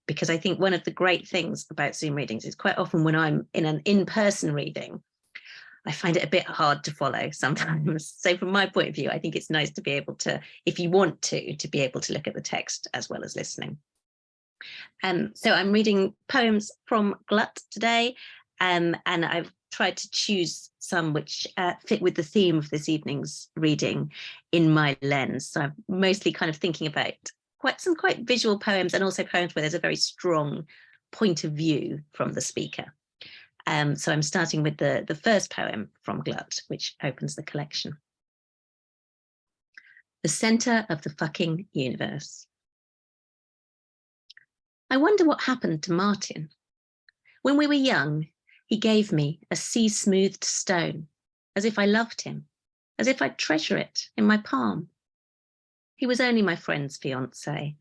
because I think one of the great things about Zoom readings is quite often when I'm in an in-person reading, I find it a bit hard to follow sometimes. So from my point of view, I think it's nice to be able to, if you want to be able to look at the text as well as listening. So I'm reading poems from Glut today, and I've tried to choose some which fit with the theme of this evening's reading in my lens. So I'm mostly kind of thinking about some quite visual poems, and also poems where there's a very strong point of view from the speaker. So I'm starting with the first poem from Glut, which opens the collection. The center of the fucking universe. I wonder what happened to Martin. When we were young, he gave me a sea-smoothed stone, as if I loved him, as if I'd treasure it in my palm. He was only my friend's fiancé.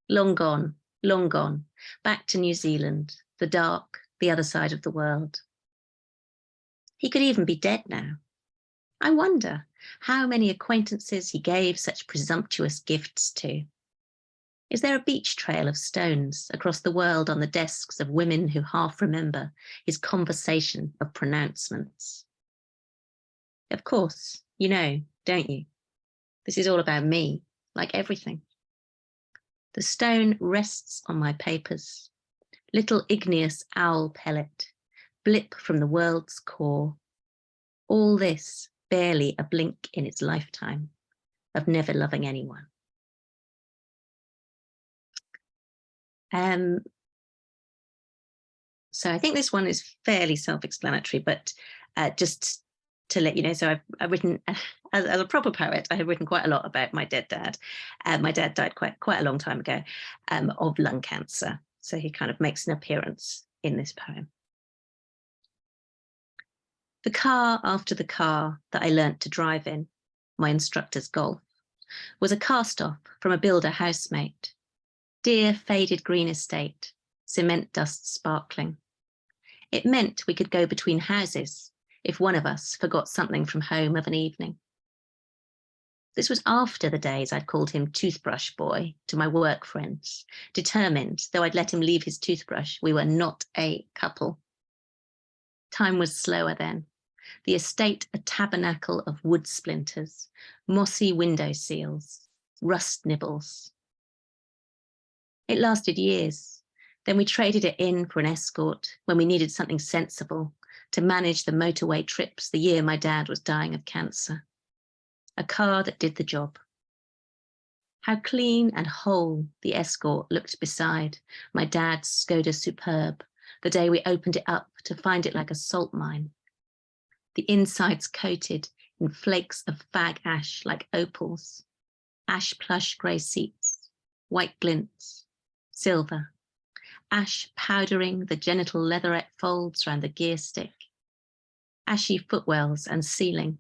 Long gone, back to New Zealand, the dark, the other side of the world. He could even be dead now. I wonder how many acquaintances he gave such presumptuous gifts to. Is there a beach trail of stones across the world on the desks of women who half remember his conversation of pronouncements? Of course, you know, don't you? This is all about me, like everything. The stone rests on my papers, little igneous owl pellet, blip from the world's core. All this barely a blink in its lifetime of never loving anyone. So I think this one is fairly self-explanatory, but just to let you know, so I've written, as a proper poet, I have written quite a lot about my dead dad. My dad died quite a long time ago of lung cancer, so he kind of makes an appearance in this poem. The car after the car that I learnt to drive in, my instructor's Golf, was a cast-off from a builder housemate. Dear faded green estate, cement dust sparkling. It meant we could go between houses if one of us forgot something from home of an evening. This was after the days I'd called him toothbrush boy to my work friends, determined, though I'd let him leave his toothbrush, we were not a couple. Time was slower then. The estate a tabernacle of wood splinters, mossy window seals, rust nibbles. It lasted years. Then we traded it in for an escort when we needed something sensible to manage the motorway trips the year my dad was dying of cancer. A car that did the job. How clean and whole the escort looked beside my dad's Skoda Superb the day we opened it up to find it like a salt mine. The insides coated in flakes of fag ash like opals, ash plush grey seats, white glints, silver, ash powdering the genital leatherette folds round the gear stick, ashy footwells and ceiling,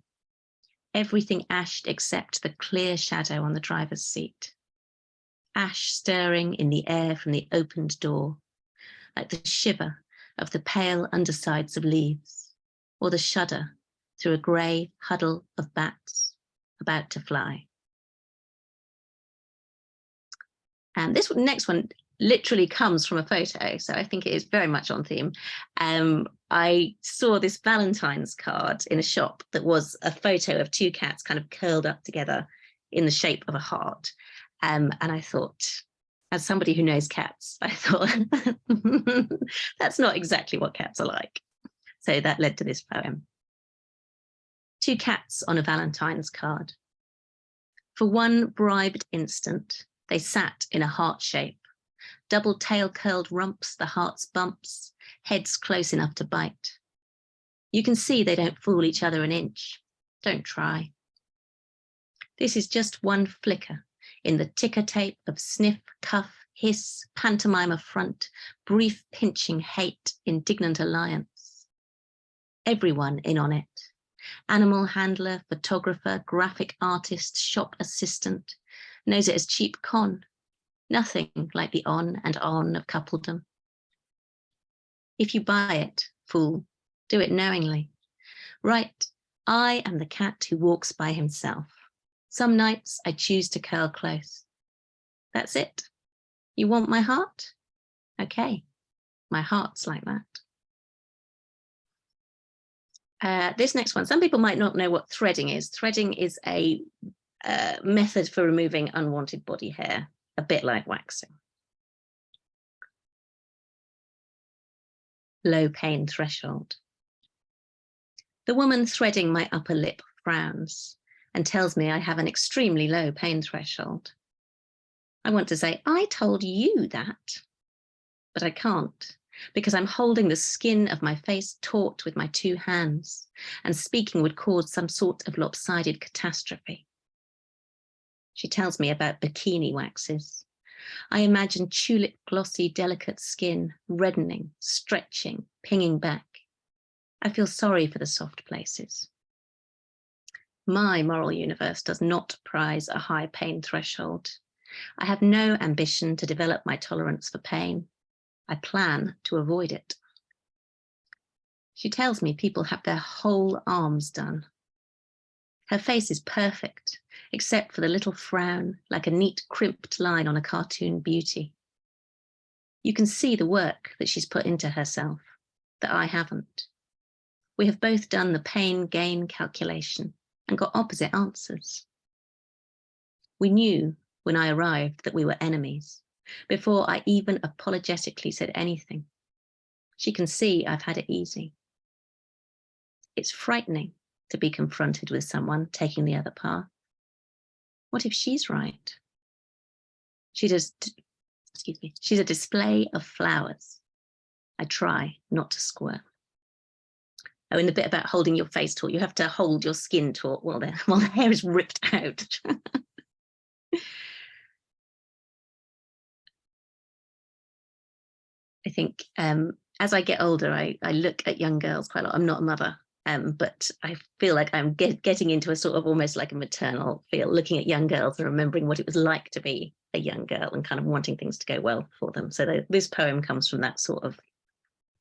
everything ashed except the clear shadow on the driver's seat, ash stirring in the air from the opened door, like the shiver of the pale undersides of leaves, or the shudder through a grey huddle of bats about to fly. And this next one literally comes from a photo, so I think it is very much on theme. I saw this Valentine's card in a shop that was a photo of two cats kind of curled up together in the shape of a heart. And I thought, as somebody who knows cats, I thought, that's not exactly what cats are like. So that led to this poem. Two cats on a Valentine's card. For one bribed instant, they sat in a heart shape, double tail curled rumps, the heart's bumps, heads close enough to bite. You can see they don't fool each other an inch. Don't try. This is just one flicker in the ticker tape of sniff, cuff, hiss, pantomime affront, brief pinching hate, indignant alliance. Everyone in on it. Animal handler, photographer, graphic artist, shop assistant, knows it as cheap con. Nothing like the on and on of coupledom. If you buy it, fool, do it knowingly. Write, I am the cat who walks by himself. Some nights I choose to curl close. That's it. You want my heart? Okay, my heart's like that. This next one, some people might not know what threading is. Threading is a method for removing unwanted body hair, a bit like waxing. Low pain threshold. The woman threading my upper lip frowns and tells me I have an extremely low pain threshold. I want to say, I told you that, but I can't, because I'm holding the skin of my face taut with my 2 hands, and speaking would cause some sort of lopsided catastrophe. She tells me about bikini waxes. I imagine tulip glossy, delicate skin, reddening, stretching, pinging back. I feel sorry for the soft places. My moral universe does not prize a high pain threshold. I have no ambition to develop my tolerance for pain. I plan to avoid it. She tells me people have their whole arms done. Her face is perfect, except for the little frown, like a neat crimped line on a cartoon beauty. You can see the work that she's put into herself, that I haven't. We have both done the pain-gain calculation and got opposite answers. We knew when I arrived that we were enemies, before I even apologetically said anything. She can see I've had it easy. It's frightening to be confronted with someone taking the other path. What if she's right? She's a display of flowers. I try not to squirm. Oh, and the bit about holding your face taut, you have to hold your skin taut while the hair is ripped out. I think as I get older, I look at young girls quite a lot. I'm not a mother, but I feel like I'm getting into a sort of almost like a maternal feel, looking at young girls and remembering what it was like to be a young girl and kind of wanting things to go well for them. So this poem comes from that sort of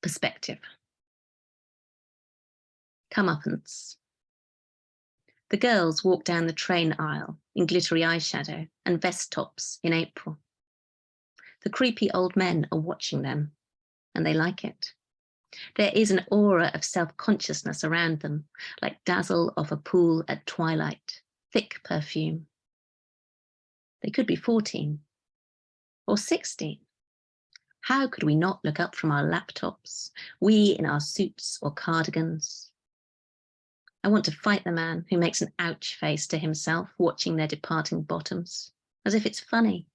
perspective. Comeuppance. The girls walk down the train aisle in glittery eyeshadow and vest tops in April. The creepy old men are watching them, and they like it. There is an aura of self-consciousness around them, like dazzle of a pool at twilight, thick perfume. They could be 14 or 16. How could we not look up from our laptops, we in our suits or cardigans? I want to fight the man who makes an ouch face to himself watching their departing bottoms, as if it's funny.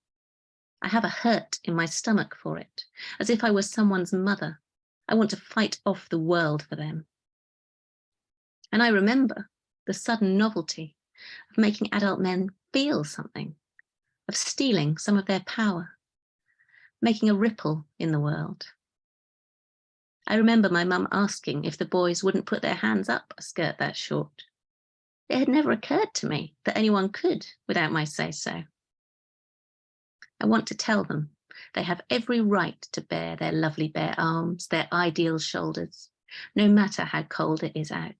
I have a hurt in my stomach for it, as if I was someone's mother. I want to fight off the world for them. And I remember the sudden novelty of making adult men feel something, of stealing some of their power, making a ripple in the world. I remember my mum asking if the boys wouldn't put their hands up a skirt that short. It had never occurred to me that anyone could without my say-so. I want to tell them they have every right to bare their lovely bare arms, their ideal shoulders, no matter how cold it is out.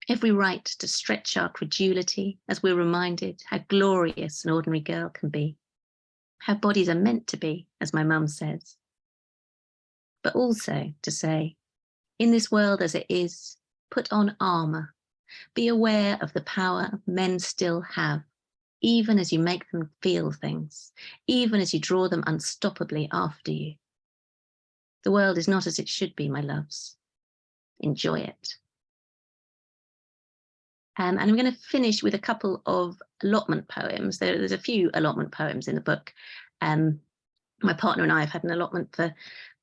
Every right to stretch our credulity as we're reminded how glorious an ordinary girl can be, how bodies are meant to be, as my mum says. But also to say, in this world as it is, put on armour, be aware of the power men still have, even as you make them feel things, even as you draw them unstoppably after you. The world is not as it should be, my loves. Enjoy it. And I'm going to finish with a couple of allotment poems. There's a few allotment poems in the book. My partner and I have had an allotment for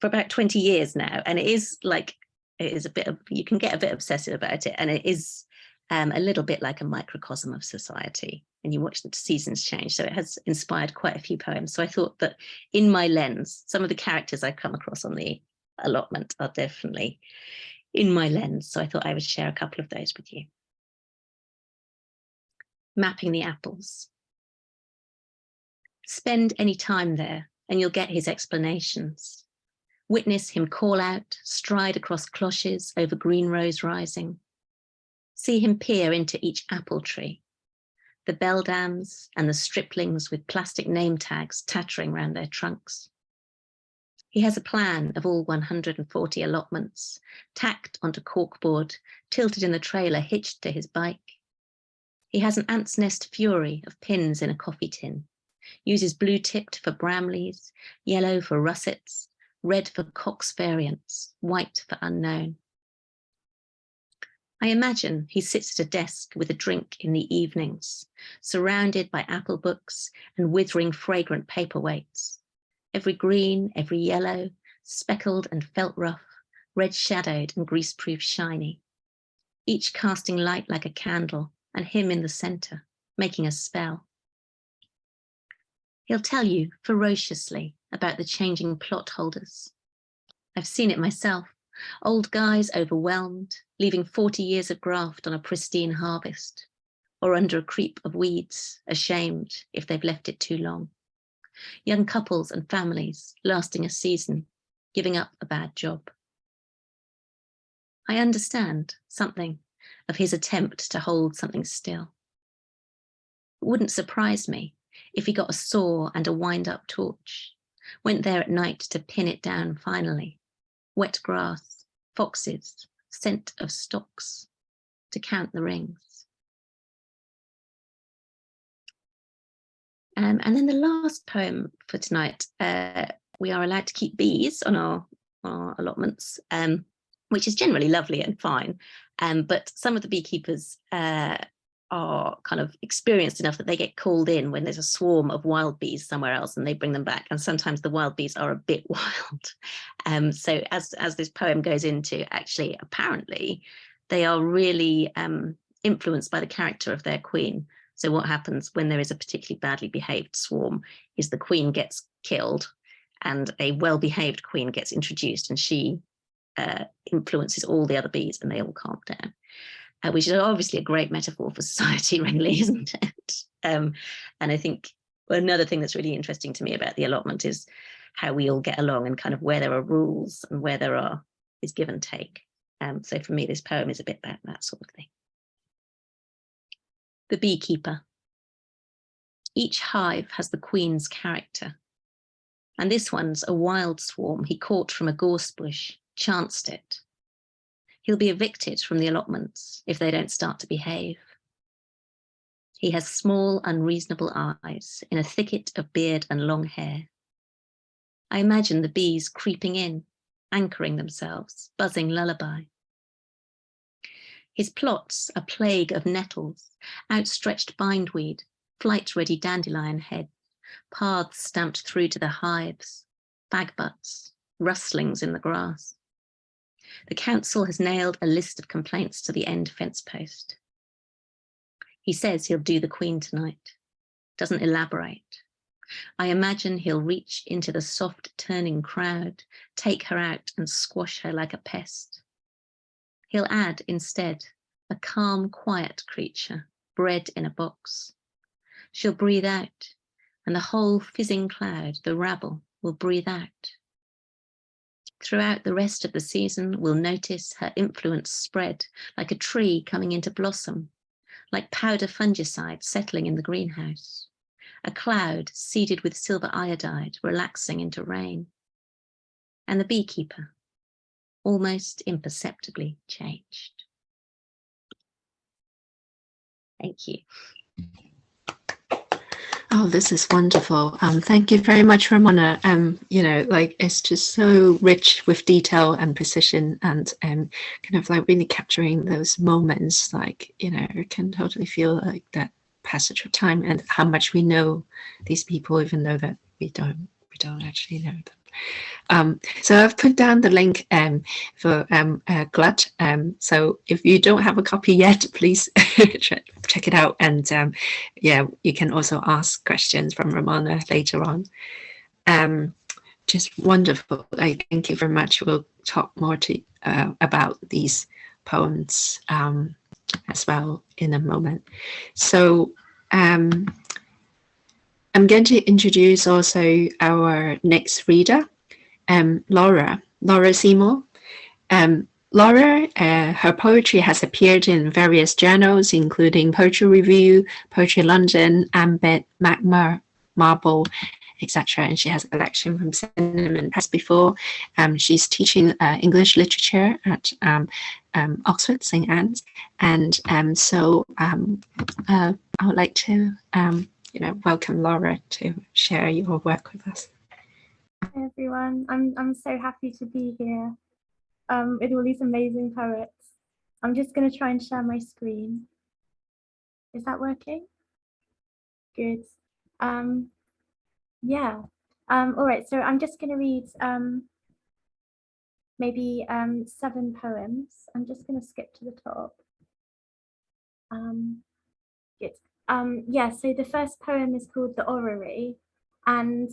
about 20 years now, and it is a bit of, you can get a bit obsessive about it, and it is a little bit like a microcosm of society, and you watch the seasons change. So it has inspired quite a few poems. So I thought that in my lens, some of the characters I've come across on the allotment are definitely in my lens. So I thought I would share a couple of those with you. Mapping the apples. Spend any time there and you'll get his explanations. Witness him call out, stride across cloches over green rows rising. See him peer into each apple tree, the beldams and the striplings with plastic name tags tattering round their trunks. He has a plan of all 140 allotments, tacked onto corkboard, tilted in the trailer, hitched to his bike. He has an ant's nest fury of pins in a coffee tin, uses blue-tipped for Bramleys, yellow for russets, red for Cox variants, white for unknown. I imagine he sits at a desk with a drink in the evenings, surrounded by apple books and withering fragrant paperweights. Every green, every yellow, speckled and felt rough, red shadowed and greaseproof shiny. Each casting light like a candle and him in the centre, making a spell. He'll tell you ferociously about the changing plot holders. I've seen it myself. Old guys overwhelmed, leaving 40 years of graft on a pristine harvest, or under a creep of weeds, ashamed if they've left it too long. Young couples and families lasting a season, giving up a bad job. I understand something of his attempt to hold something still. It wouldn't surprise me if he got a saw and a wind-up torch, went there at night to pin it down finally. Wet grass, foxes, scent of stocks, to count the rings. And then the last poem for tonight, we are allowed to keep bees on our allotments, which is generally lovely and fine. But some of the beekeepers are kind of experienced enough that they get called in when there's a swarm of wild bees somewhere else and they bring them back. And sometimes the wild bees are a bit wild. So as this poem goes into, actually, apparently, they are really influenced by the character of their queen. So what happens when there is a particularly badly behaved swarm is the queen gets killed and a well-behaved queen gets introduced, and she influences all the other bees and they all calm down. Which is obviously a great metaphor for society, really, isn't it? And I think another thing that's really interesting to me about the allotment is how we all get along and kind of where there are rules and where there is give and take. So for me, this poem is a bit about that sort of thing. The beekeeper. Each hive has the queen's character. And this one's a wild swarm he caught from a gorse bush, chanced it. He'll be evicted from the allotments if they don't start to behave. He has small, unreasonable eyes in a thicket of beard and long hair. I imagine the bees creeping in, anchoring themselves, buzzing lullaby. His plots a plague of nettles, outstretched bindweed, flight-ready dandelion heads, paths stamped through to the hives, fag butts, rustlings in the grass. The council has nailed a list of complaints to the end fence post. He says he'll do the queen tonight, doesn't elaborate. I imagine he'll reach into the soft turning crowd, take her out and squash her like a pest. He'll add instead a calm, quiet creature bred in a box. She'll breathe out and the whole fizzing cloud, the rabble, will breathe out. Throughout the rest of the season, we'll notice her influence spread like a tree coming into blossom, like powder fungicide settling in the greenhouse, a cloud seeded with silver iodide relaxing into rain, and the beekeeper, almost imperceptibly changed. Thank you. Oh, this is wonderful. Thank you very much, Ramona. You know, like it's just so rich with detail and precision and kind of like really capturing those moments, like, you know, you can totally feel like that passage of time and how much we know these people, even though that we don't actually know them. So I've put down the link for Glut. So if you don't have a copy yet, please check it out. And yeah, you can also ask questions from Ramona later on. Just wonderful. Thank you very much. We'll talk more about these poems as well in a moment. So I'm going to introduce also our next reader, Laura Seymour. Laura, her poetry has appeared in various journals, including Poetry Review, Poetry London, Ambit, Magma, Marble, etc. And she has a collection from Cinnamon Press before. She's teaching English literature at Oxford, St Anne's, and so I would like to welcome Laura to share your work with us. Hi everyone, I'm so happy to be here with all these amazing poets. I'm just going to try and share my screen. Is that working? Good. Yeah. All right, so I'm just going to read maybe 7 poems. I'm just going to skip to the top. Good. Yeah, so the first poem is called The Orrery, and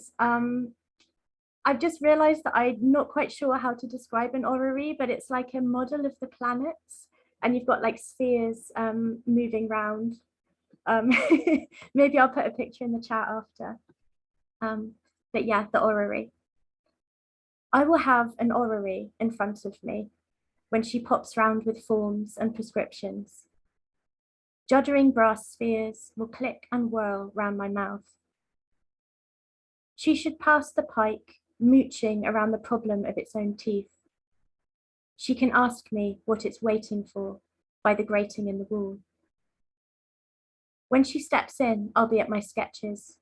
I've just realized that I'm not quite sure how to describe an orrery, but it's like a model of the planets, and you've got like spheres moving round. Maybe I'll put a picture in the chat after. But yeah, the orrery. I will have an orrery in front of me when she pops round with forms and prescriptions. Juddering brass spheres will click and whirl round my mouth. She should pass the pike, mooching around the problem of its own teeth. She can ask me what it's waiting for by the grating in the wall. When she steps in, I'll be at my sketches,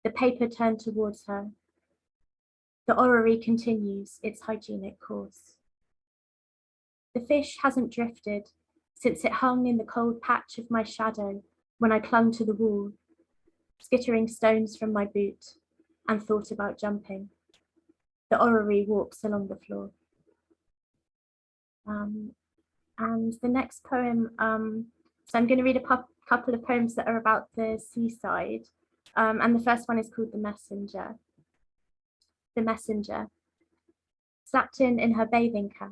the paper turned towards her. The orrery continues its hygienic course. The fish hasn't drifted since it hung in the cold patch of my shadow when I clung to the wall, skittering stones from my boot and thought about jumping. The orrery walks along the floor. And the next poem, so I'm going to read a couple of poems that are about the seaside. And the first one is called The Messenger. The Messenger. Slapped in her bathing cap.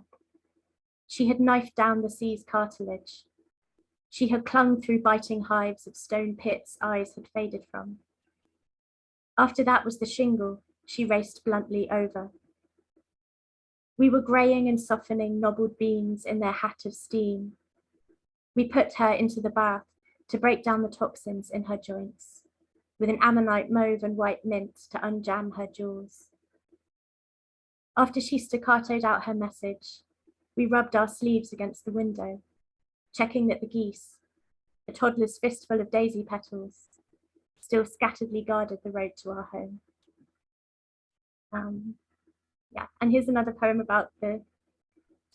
She had knifed down the sea's cartilage. She had clung through biting hives of stone pits eyes had faded from. After that was the shingle she raced bluntly over. We were greying and softening nobbled beans in their hat of steam. We put her into the bath to break down the toxins in her joints, with an ammonite mauve and white mint to unjam her jaws. After she staccatoed out her message, we rubbed our sleeves against the window, checking that the geese, a toddler's fistful of daisy petals, still scatteredly guarded the road to our home. Yeah, and here's another poem about the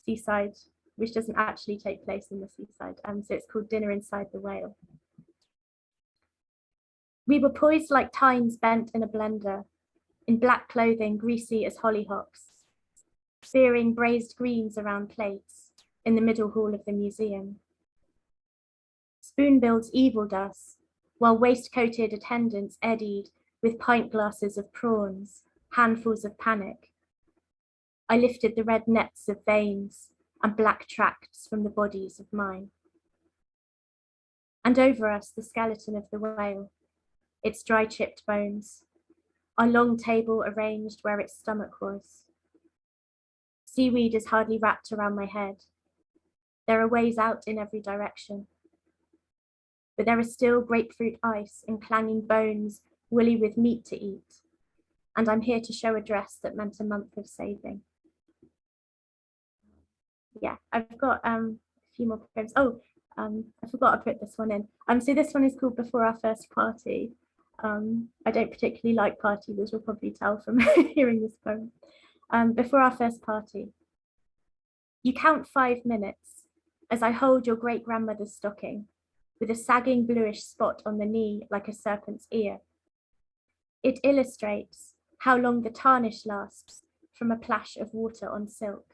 seaside, which doesn't actually take place in the seaside. So it's called Dinner Inside the Whale. We were poised like tines bent in a blender, in black clothing greasy as hollyhocks, spearing braised greens around plates in the middle hall of the museum. Spoonbills eviled us, while waistcoated attendants eddied with pint glasses of prawns, handfuls of panic. I lifted the red nets of veins and black tracts from the bodies of mine. And over us, the skeleton of the whale, its dry chipped bones, our long table arranged where its stomach was. Seaweed is hardly wrapped around my head. There are ways out in every direction. But there is still grapefruit ice and clanging bones, woolly with meat to eat. And I'm here to show a dress that meant a month of saving. Yeah, I've got a few more poems. Oh, I forgot I put this one in. So this one is called Before Our First Party. I don't particularly like parties, as you'll probably tell from hearing this poem. Before Our First Party. You count 5 minutes as I hold your great-grandmother's stocking with a sagging bluish spot on the knee like a serpent's ear. It illustrates how long the tarnish lasts from a plash of water on silk.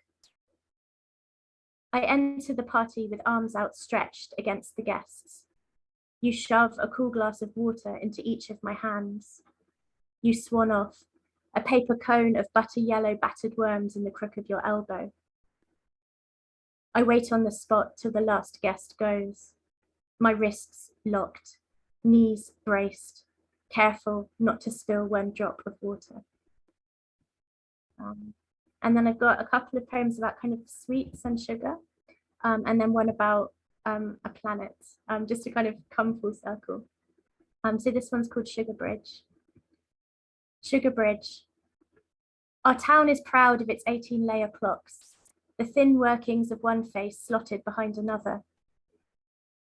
I enter the party with arms outstretched against the guests. You shove a cool glass of water into each of my hands. You swan off, a paper cone of butter yellow battered worms in the crook of your elbow. I wait on the spot till the last guest goes. My wrists locked, knees braced, careful not to spill one drop of water. And then I've got a couple of poems about kind of sweets and sugar, and then one about a planet, just to kind of come full circle. So this one's called Sugar Bridge. Sugar Bridge. Our town is proud of its 18-layer clocks, the thin workings of one face slotted behind another.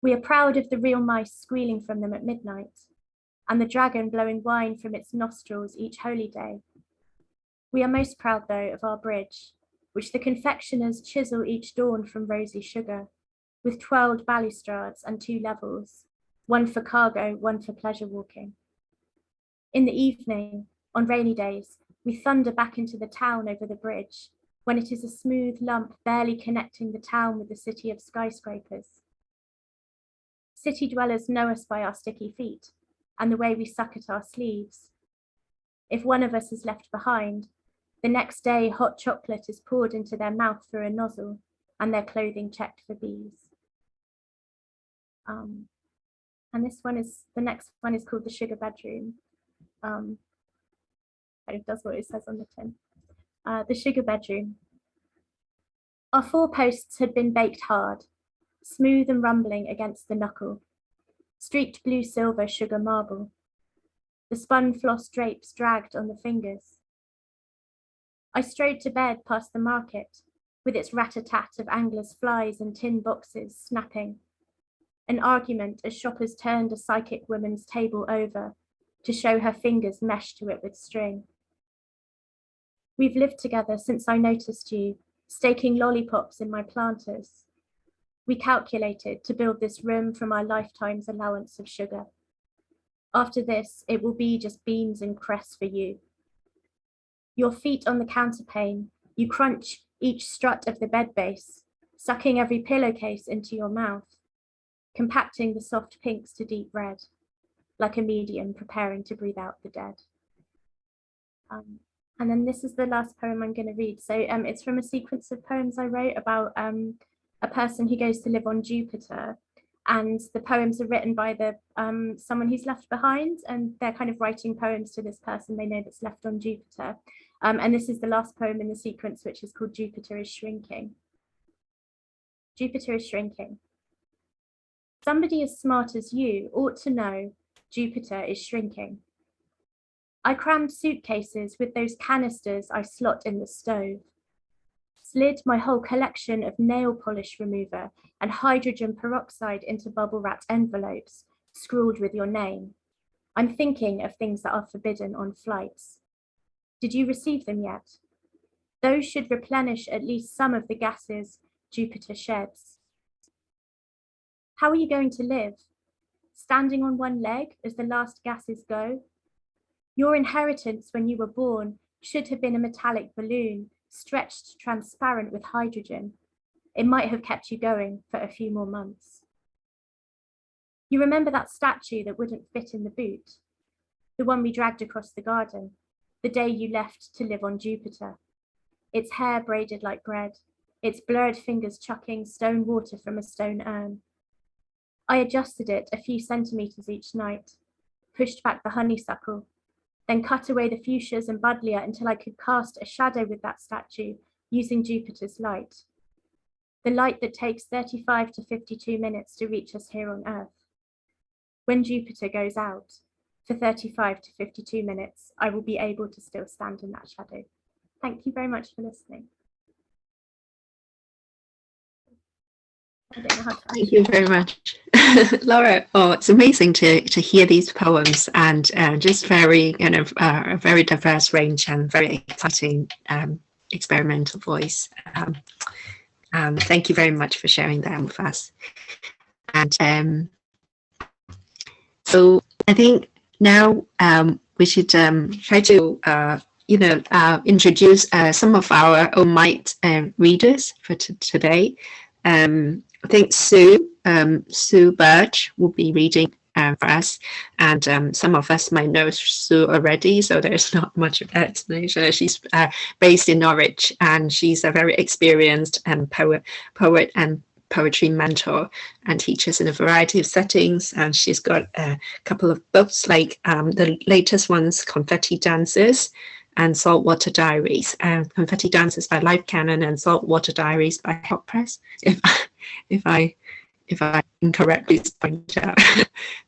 We are proud of the real mice squealing from them at midnight, and the dragon blowing wine from its nostrils each holy day. We are most proud, though, of our bridge, which the confectioners chisel each dawn from rosy sugar, with 12 balustrades and 2 levels, one for cargo, one for pleasure walking. In the evening, on rainy days, we thunder back into the town over the bridge, when it is a smooth lump barely connecting the town with the city of skyscrapers. City dwellers know us by our sticky feet and the way we suck at our sleeves. If one of us is left behind, the next day hot chocolate is poured into their mouth through a nozzle and their clothing checked for bees. And the next one is called The Sugar Bedroom. It does what it says on the tin. The Sugar Bedroom. Our 4 posts had been baked hard, smooth and rumbling against the knuckle, streaked blue silver sugar marble. The spun floss drapes dragged on the fingers. I strode to bed past the market, with its rat-a-tat of anglers' flies and tin boxes snapping. An argument as shoppers turned a psychic woman's table over to show her fingers meshed to it with string. We've lived together since I noticed you, staking lollipops in my planters. We calculated to build this room from our lifetime's allowance of sugar. After this, it will be just beans and cress for you. Your feet on the counterpane, you crunch each strut of the bed base, sucking every pillowcase into your mouth, compacting the soft pinks to deep red, like a medium preparing to breathe out the dead. And then this is the last poem I'm going to read. So it's from a sequence of poems I wrote about a person who goes to live on Jupiter. And the poems are written by someone who's left behind, and they're kind of writing poems to this person they know that's left on Jupiter. And this is the last poem in the sequence, which is called Jupiter is Shrinking. Jupiter is shrinking. Somebody as smart as you ought to know Jupiter is shrinking. I crammed suitcases with those canisters I slot in the stove, slid my whole collection of nail polish remover and hydrogen peroxide into bubble wrapped envelopes, scrawled with your name. I'm thinking of things that are forbidden on flights. Did you receive them yet? Those should replenish at least some of the gases Jupiter sheds. How are you going to live? Standing on one leg as the last gases go? Your inheritance when you were born should have been a metallic balloon, stretched transparent with hydrogen. It might have kept you going for a few more months. You remember that statue that wouldn't fit in the boot? The one we dragged across the garden, the day you left to live on Jupiter. Its hair braided like bread, its blurred fingers chucking stone water from a stone urn. I adjusted it a few centimeters each night, pushed back the honeysuckle, then cut away the fuchsias and buddleia until I could cast a shadow with that statue using Jupiter's light. The light that takes 35 to 52 minutes to reach us here on Earth. When Jupiter goes out, for 35 to 52 minutes, I will be able to still stand in that shadow. Thank you very much for listening. I don't know how to Thank you very much, Laura. Oh, it's amazing to hear these poems, and just very a very diverse range and very exciting experimental voice. Thank you very much for sharing that with us. And so I think now we should try to introduce some of our own might readers for today. I think Sue Birch will be reading for us, and some of us might know Sue already, so there's not much of that explanation. She's based in Norwich, and she's a very experienced poet and poetry mentor, and teaches in a variety of settings. And she's got a couple of books, like the latest one's Confetti Dances and Saltwater Diaries. Confetti Dances by Life Canon and Saltwater Diaries by Hot Press, if I incorrectly point out.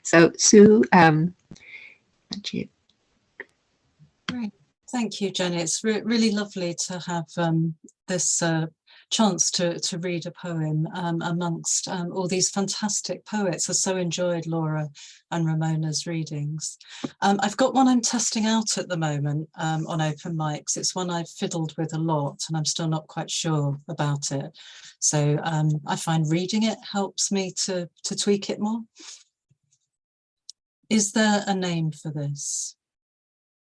So Sue, Great. Thank you, Jenny. It's really lovely to have this chance to read a poem amongst all these fantastic poets. I so enjoyed Laura and Ramona's readings. I've got one I'm testing out at the moment on open mics. It's one I've fiddled with a lot and I'm still not quite sure about it. So I find reading it helps me to tweak it more. Is there a name for this?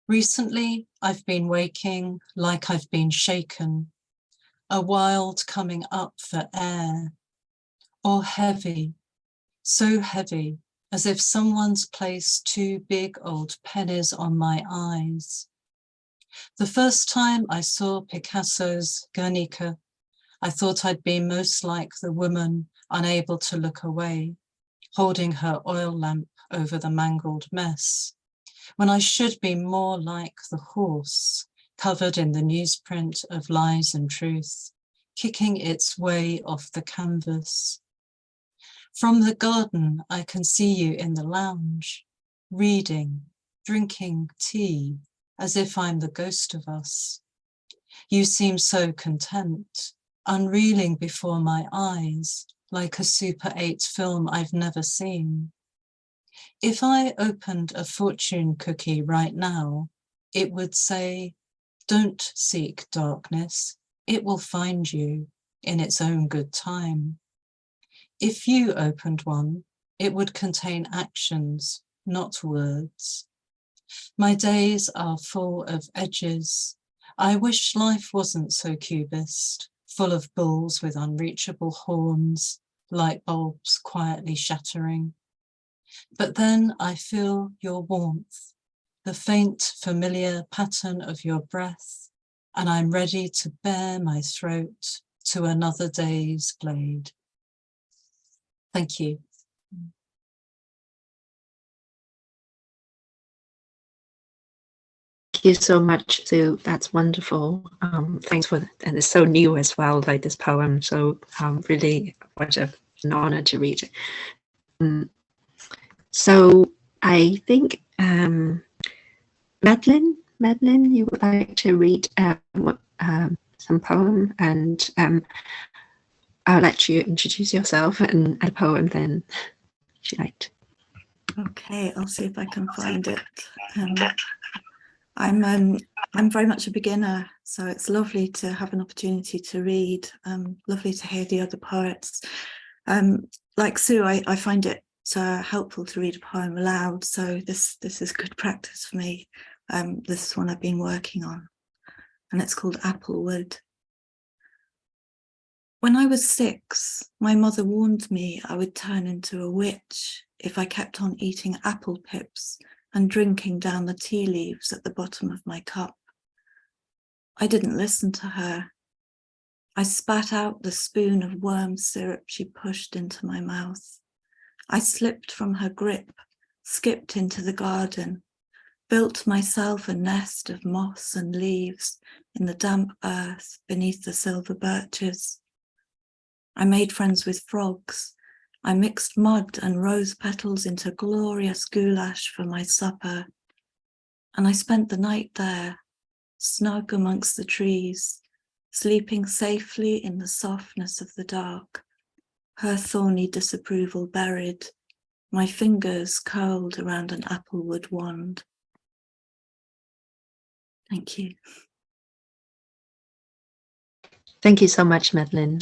Recently, I've been waking like I've been shaken, a wild coming up for air, or heavy, so heavy, as if someone's placed two big old pennies on my eyes. The first time I saw Picasso's Guernica, I thought I'd be most like the woman unable to look away, holding her oil lamp over the mangled mess, when I should be more like the horse, covered in the newsprint of lies and truth, kicking its way off the canvas. From the garden, I can see you in the lounge, reading, drinking tea, as if I'm the ghost of us. You seem so content, unreeling before my eyes, like a Super 8 film I've never seen. If I opened a fortune cookie right now, it would say, don't seek darkness, it will find you in its own good time. If you opened one, it would contain actions, not words. My days are full of edges. I wish life wasn't so cubist, full of bulls with unreachable horns, light bulbs quietly shattering. But then I feel your warmth, the faint, familiar pattern of your breath, and I'm ready to bare my throat to another day's blade. Thank you. Thank you so much, Sue. That's wonderful. Thanks for that. And it's so new as well, like this poem. So really, what an honor to read it. So I think, Madeline, you would like to read some poem, and I'll let you introduce yourself and a poem then, if you like. Okay, I'll see if I can find it. I'm very much a beginner, so it's lovely to have an opportunity to read. Lovely to hear the other poets. Like Sue, I find it helpful to read a poem aloud, so this is good practice for me. This is one I've been working on, and it's called Applewood. When I was 6, my mother warned me I would turn into a witch if I kept on eating apple pips and drinking down the tea leaves at the bottom of my cup. I didn't listen to her. I spat out the spoon of worm syrup she pushed into my mouth. I slipped from her grip, skipped into the garden, built myself a nest of moss and leaves in the damp earth beneath the silver birches. I made friends with frogs. I mixed mud and rose petals into glorious goulash for my supper. And I spent the night there, snug amongst the trees, sleeping safely in the softness of the dark, her thorny disapproval buried, my fingers curled around an applewood wand. Thank you. Thank you so much, Madeline.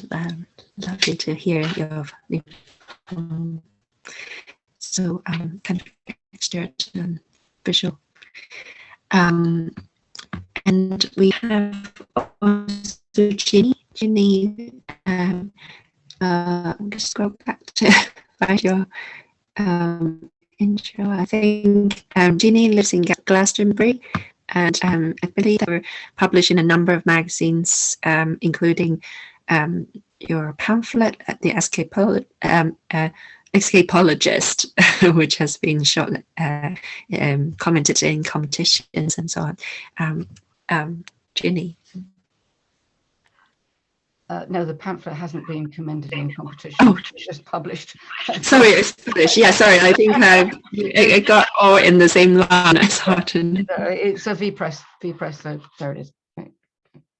Lovely to hear your so kind of textured and visual. And we have also Ginny. Just go back to find your intro. I think Ginny lives in Glastonbury, and I believe they were published in a number of magazines, including your pamphlet, The Escapologist, which has been commented in competitions and so on. Ginny. No, the pamphlet hasn't been commended in competition. Oh. It's just published. Sorry, it's British. Yeah, sorry. I think it got all in the same line as Harton. It's a V Press, so there it is.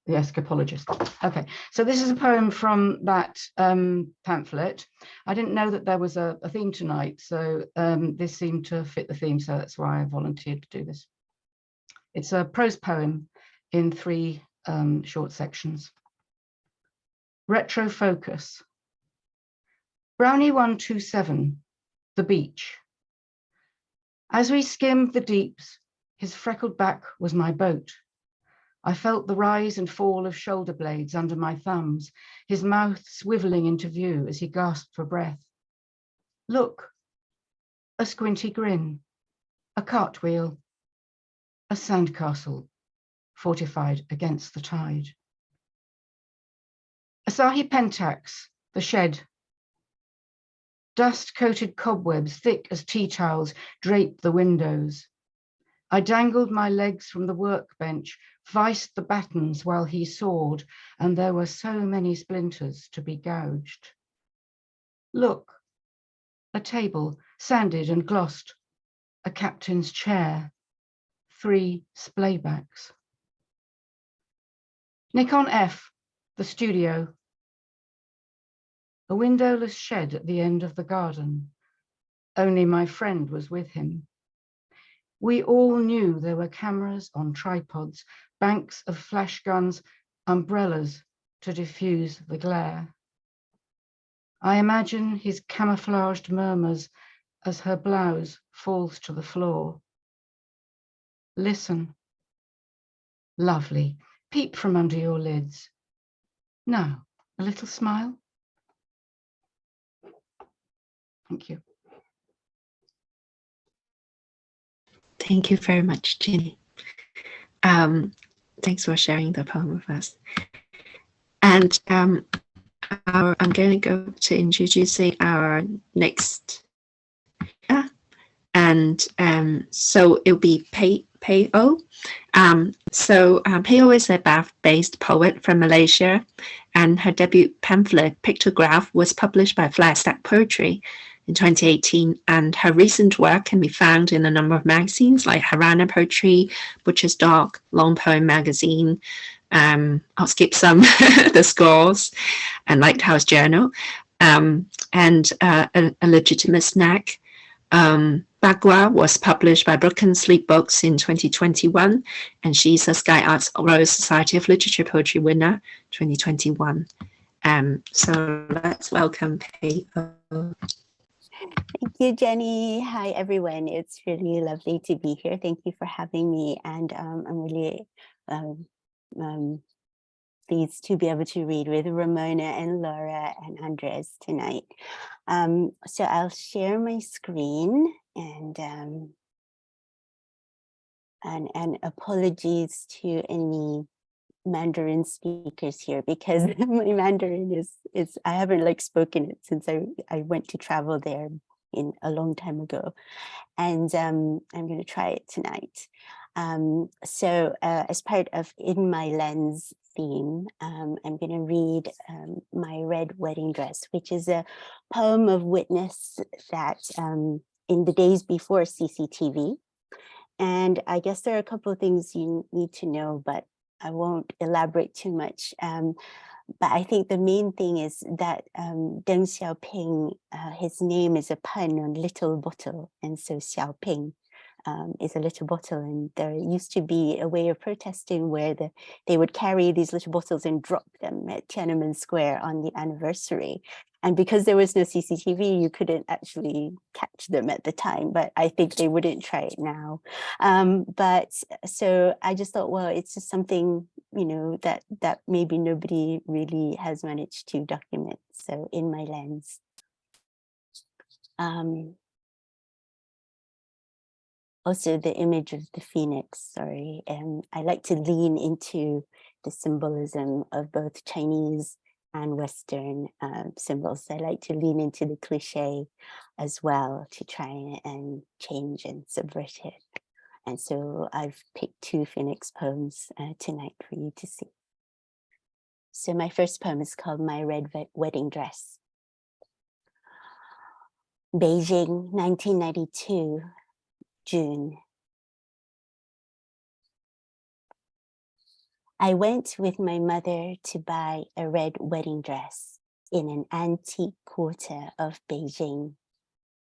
The Escapologist. Okay, so this is a poem from that pamphlet. I didn't know that there was a theme tonight, so this seemed to fit the theme, so that's why I volunteered to do this. It's a prose poem in 3 short sections. Retro focus. Brownie 127, the beach. As we skimmed the deeps, his freckled back was my boat. I felt the rise and fall of shoulder blades under my thumbs, his mouth swiveling into view as he gasped for breath. Look, a squinty grin, a cartwheel, a sandcastle fortified against the tide. Asahi Pentax, the shed. Dust-coated cobwebs thick as tea towels draped the windows. I dangled my legs from the workbench, viced the battens while he sawed, and there were so many splinters to be gouged. Look, a table, sanded and glossed, a captain's chair, 3 splaybacks. Nikon F, the studio. A windowless shed at the end of the garden. Only my friend was with him. We all knew there were cameras on tripods, banks of flash guns, umbrellas to diffuse the glare. I imagine his camouflaged murmurs as her blouse falls to the floor. Listen. Lovely. Peep from under your lids. Now, a little smile. Thank you. Thank you very much, Ginny. Thanks for sharing the poem with us. And I'm going to go to introducing our next, and so it'll be Pey Oh. Pey Oh is a Bath-based poet from Malaysia, and her debut pamphlet, Pictograph, was published by Flarestack Poetry in 2018, and her recent work can be found in a number of magazines like Harana Poetry, Butcher's Dog, Long Poem Magazine. I'll skip some, The Scores, and Lighthouse Journal, and a legitimate snack. Bagua was published by Broken Sleep Books in 2021, and she's a Sky Arts Royal Society of Literature Poetry winner 2021. So let's welcome Pey Oh. Thank you, Jenny. Hi, everyone. It's really lovely to be here. Thank you for having me. And I'm really pleased to be able to read with Ramona and Laura and Andres tonight. So I'll share my screen and apologies to any Mandarin speakers here, because my Mandarin is I haven't spoken it since I went to travel there in a long time ago, and I'm going to try it tonight. So as part of In My Lens theme, I'm going to read My Red Wedding Dress, which is a poem of witness that in the days before CCTV. And I guess there are a couple of things you need to know, but I won't elaborate too much. But I think the main thing is that Deng Xiaoping, his name is a pun on little bottle. And so Xiaoping is a little bottle. And there used to be a way of protesting where they would carry these little bottles and drop them at Tiananmen Square on the anniversary. And because there was no CCTV, you couldn't actually catch them at the time, but I think they wouldn't try it now. But so I just thought, well, it's just something, that maybe nobody really has managed to document. So In My Lens. Also the image of the phoenix, sorry. I like to lean into the symbolism of both Chinese and Western symbols. I like to lean into the cliche as well to try and change and subvert it. And so I've picked 2 phoenix poems tonight for you to see. So my first poem is called My Red Wedding Dress. Beijing, 1992, June. I went with my mother to buy a red wedding dress in an antique quarter of Beijing.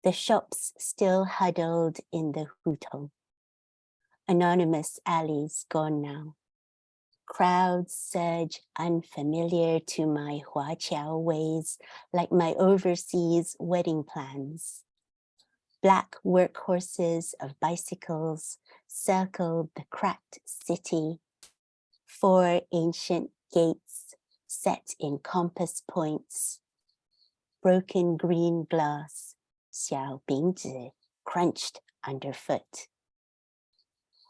The shops still huddled in the hutong. Anonymous alleys gone now. Crowds surge unfamiliar to my Huaqiao ways, like my overseas wedding plans. Black workhorses of bicycles circled the cracked city. 4 ancient gates set in compass points. Broken green glass, 小饼子, crunched underfoot.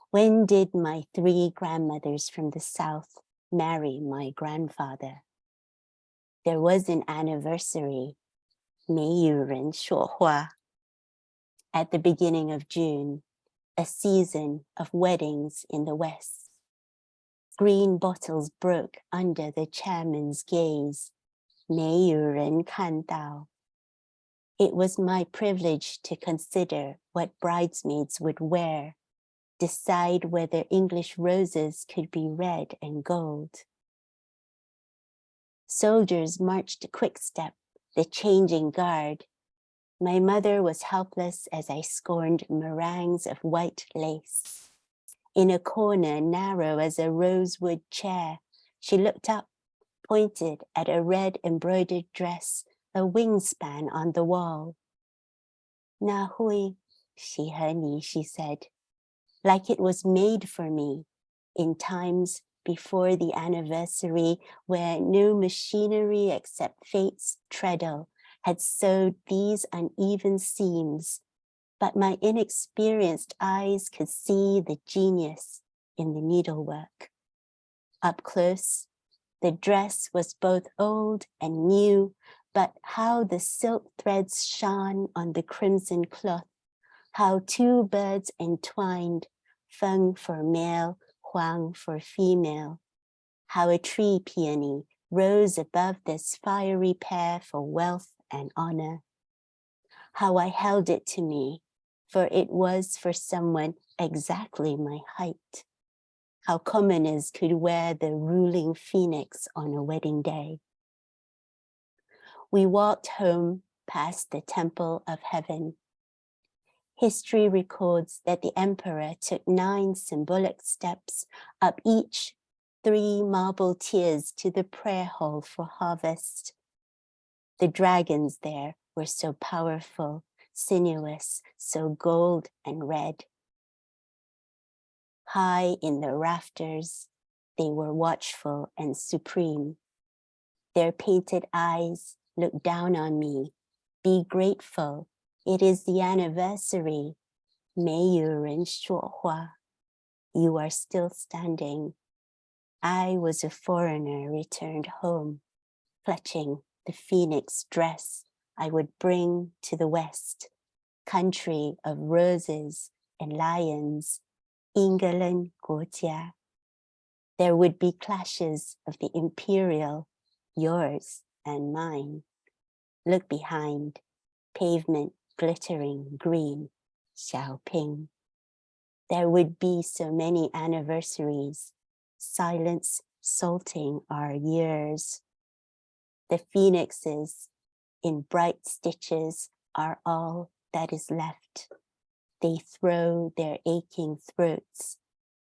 When did my 3 grandmothers from the south marry my grandfather? There was an anniversary, 没有人说话, at the beginning of June, a season of weddings in the West. Green bottles broke under the chairman's gaze, 没有人看到. It was my privilege to consider what bridesmaids would wear, decide whether English roses could be red and gold. Soldiers marched quick step, the changing guard. My mother was helpless as I scorned meringues of white lace. In a corner narrow as a rosewood chair, she looked up, pointed at a red embroidered dress, a wingspan on the wall. Na hui, she said, like it was made for me in times before the anniversary where no machinery except fate's treadle had sewed these uneven seams, but my inexperienced eyes could see the genius in the needlework. Up close, the dress was both old and new, but how the silk threads shone on the crimson cloth, how 2 birds entwined, feng for male, huang for female, how a tree peony rose above this fiery pair for wealth and honor, how I held it to me, for it was for someone exactly my height, how commoners could wear the ruling phoenix on a wedding day. We walked home past the Temple of Heaven. History records that the emperor took 9 symbolic steps up each 3 marble tiers to the prayer hall for harvest. The dragons there were so powerful, sinuous, so gold and red. High in the rafters, they were watchful and supreme. Their painted eyes looked down on me. Be grateful. It is the anniversary. 没有人说话. You are still standing. I was a foreigner returned home, clutching the phoenix dress I would bring to the West, country of roses and lions, England 国家. There would be clashes of the imperial, yours and mine. Look behind, pavement glittering green, Xiaoping. There would be so many anniversaries, silence salting our years. The phoenixes in bright stitches are all that is left. They throw their aching throats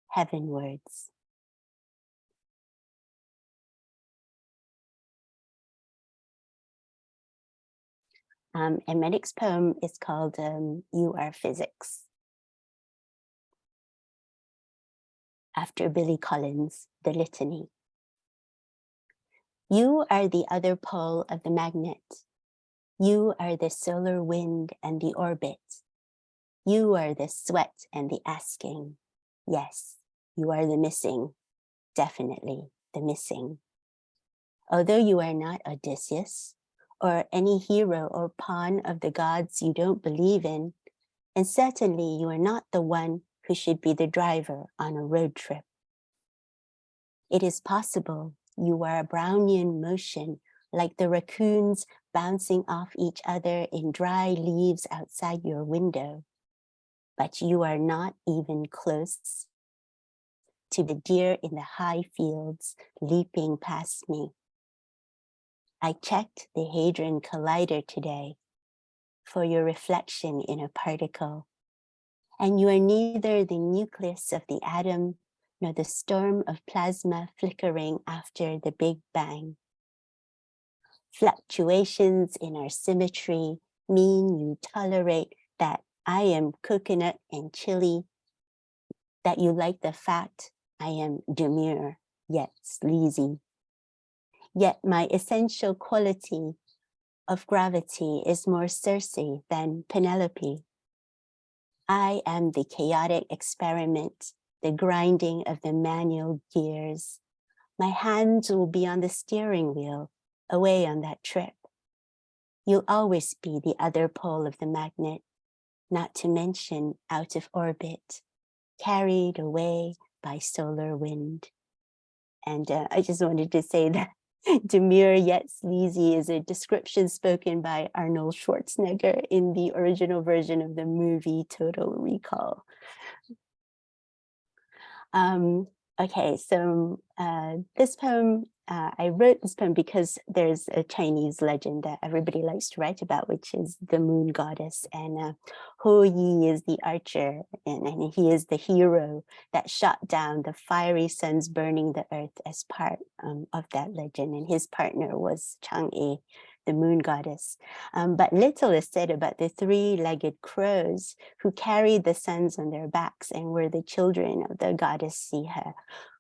heavenwards. And my next poem is called You Are Physics. After Billy Collins, The Litany. You are the other pole of the magnet. You are the solar wind and the orbit. You are the sweat and the asking. Yes, you are the missing, definitely the missing. Although you are not Odysseus, or any hero or pawn of the gods you don't believe in, and certainly you are not the one who should be the driver on a road trip. It is possible You are a Brownian motion, like the raccoons bouncing off each other in dry leaves outside your window. But you are not even close to the deer in the high fields leaping past me. I checked the Hadron Collider today for your reflection in a particle, and you are neither the nucleus of the atom nor the storm of plasma flickering after the Big Bang. Fluctuations in our symmetry mean you tolerate that I am coconut and chili, that you like the fact I am demure yet sleazy. Yet my essential quality of gravity is more Circe than Penelope. I am the chaotic experiment, the grinding of the manual gears. My hands will be on the steering wheel, away on that trip. You'll always be the other pole of the magnet, not to mention out of orbit, carried away by solar wind. And I just wanted to say that demure yet sleazy is a description spoken by Arnold Schwarzenegger in the original version of the movie Total Recall. Okay, so this poem, I wrote this poem because there's a Chinese legend that everybody likes to write about, which is the moon goddess. And Ho Yi is the archer, and he is the hero that shot down the fiery suns burning the earth as part of that legend. And his partner was Chang'e, the moon goddess. But little is said about the three-legged crows who carried the suns on their backs and were the children of the goddess Siha,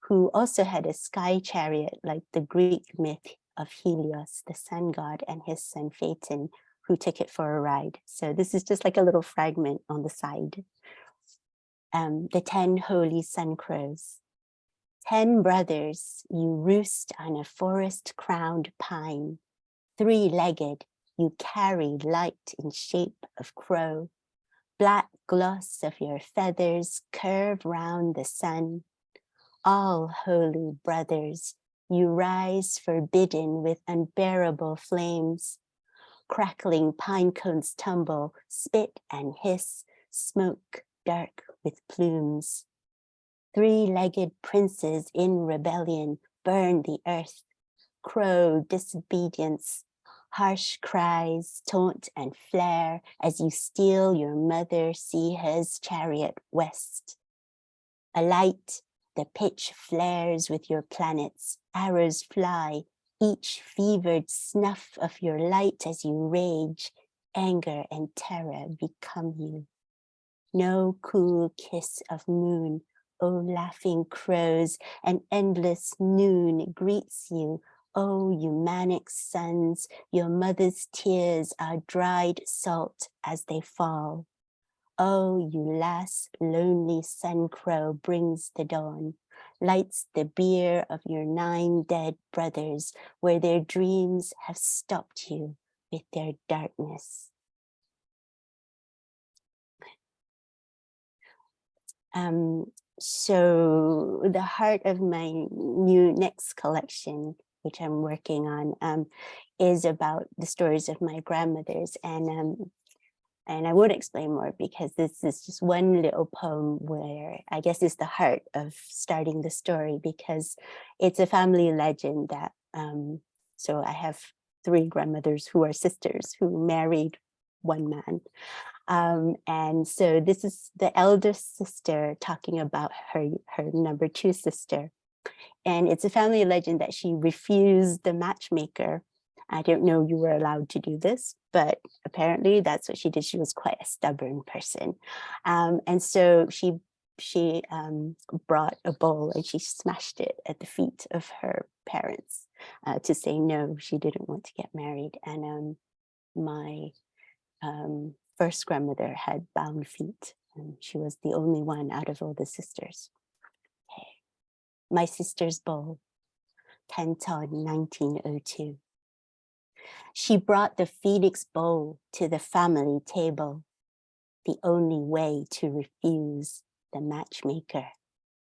who also had a sky chariot like the Greek myth of Helios, the sun god, and his son Phaeton, who took it for a ride. So this is just like a little fragment on the side. The 10 holy sun crows. 10 brothers, you roost on a forest-crowned pine. 3-legged, you carry light in shape of crow. Black gloss of your feathers curve round the sun. All holy brothers, you rise forbidden with unbearable flames. Crackling pine cones tumble, spit and hiss, smoke dark with plumes. 3-legged princes in rebellion burn the earth. Crow disobedience, harsh cries, taunt and flare as you steal your mother Siha's chariot west. Alight, the pitch flares with your planets, arrows fly, each fevered snuff of your light as you rage, anger and terror become you. No cool kiss of moon, O laughing crows, an endless noon greets you. O Eumanic sons, your mother's tears are dried salt as they fall. Oh, you last lonely sun crow brings the dawn, lights the bier of your 9 dead brothers, where their dreams have stopped you with their darkness. So the heart of my new next collection, which I'm working on, is about the stories of my grandmothers. And I won't explain more because this is just one little poem where I guess is the heart of starting the story, because it's a family legend that, so I have 3 grandmothers who are sisters who married one man. And so this is the eldest sister talking about her number 2 sister. And it's a family legend that she refused the matchmaker. I don't know you were allowed to do this, but apparently that's what she did. She was quite a stubborn person. And so she brought a bowl and she smashed it at the feet of her parents to say no, she didn't want to get married. And my first grandmother had bound feet, and she was the only one out of all the sisters. Okay. My sister's bowl, Canton 1902. She brought the Phoenix bowl to the family table, the only way to refuse the matchmaker.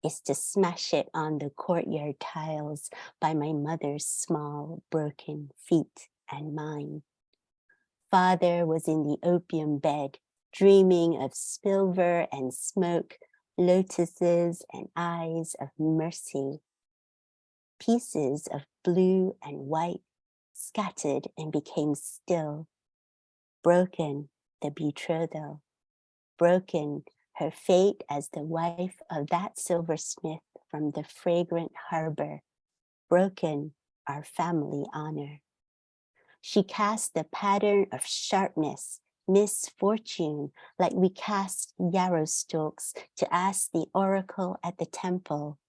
is to smash it on the courtyard tiles by my mother's small broken feet and mine. Father was in the opium bed, dreaming of silver and smoke, lotuses and eyes of mercy. Pieces of blue and white scattered and became still. Broken the betrothal, broken her fate as the wife of that silversmith from the fragrant harbor, broken our family honor. She cast the pattern of sharpness, misfortune, like we cast yarrow stalks to ask the oracle at the temple.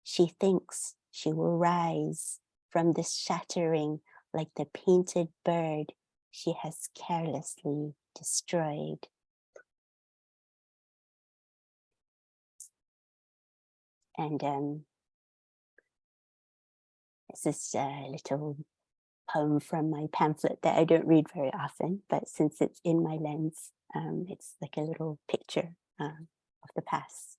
She thinks she will rise from this shattering like the painted bird she has carelessly destroyed. And this is a little poem from my pamphlet that I don't read very often, but since it's in my lens, it's like a little picture of the past.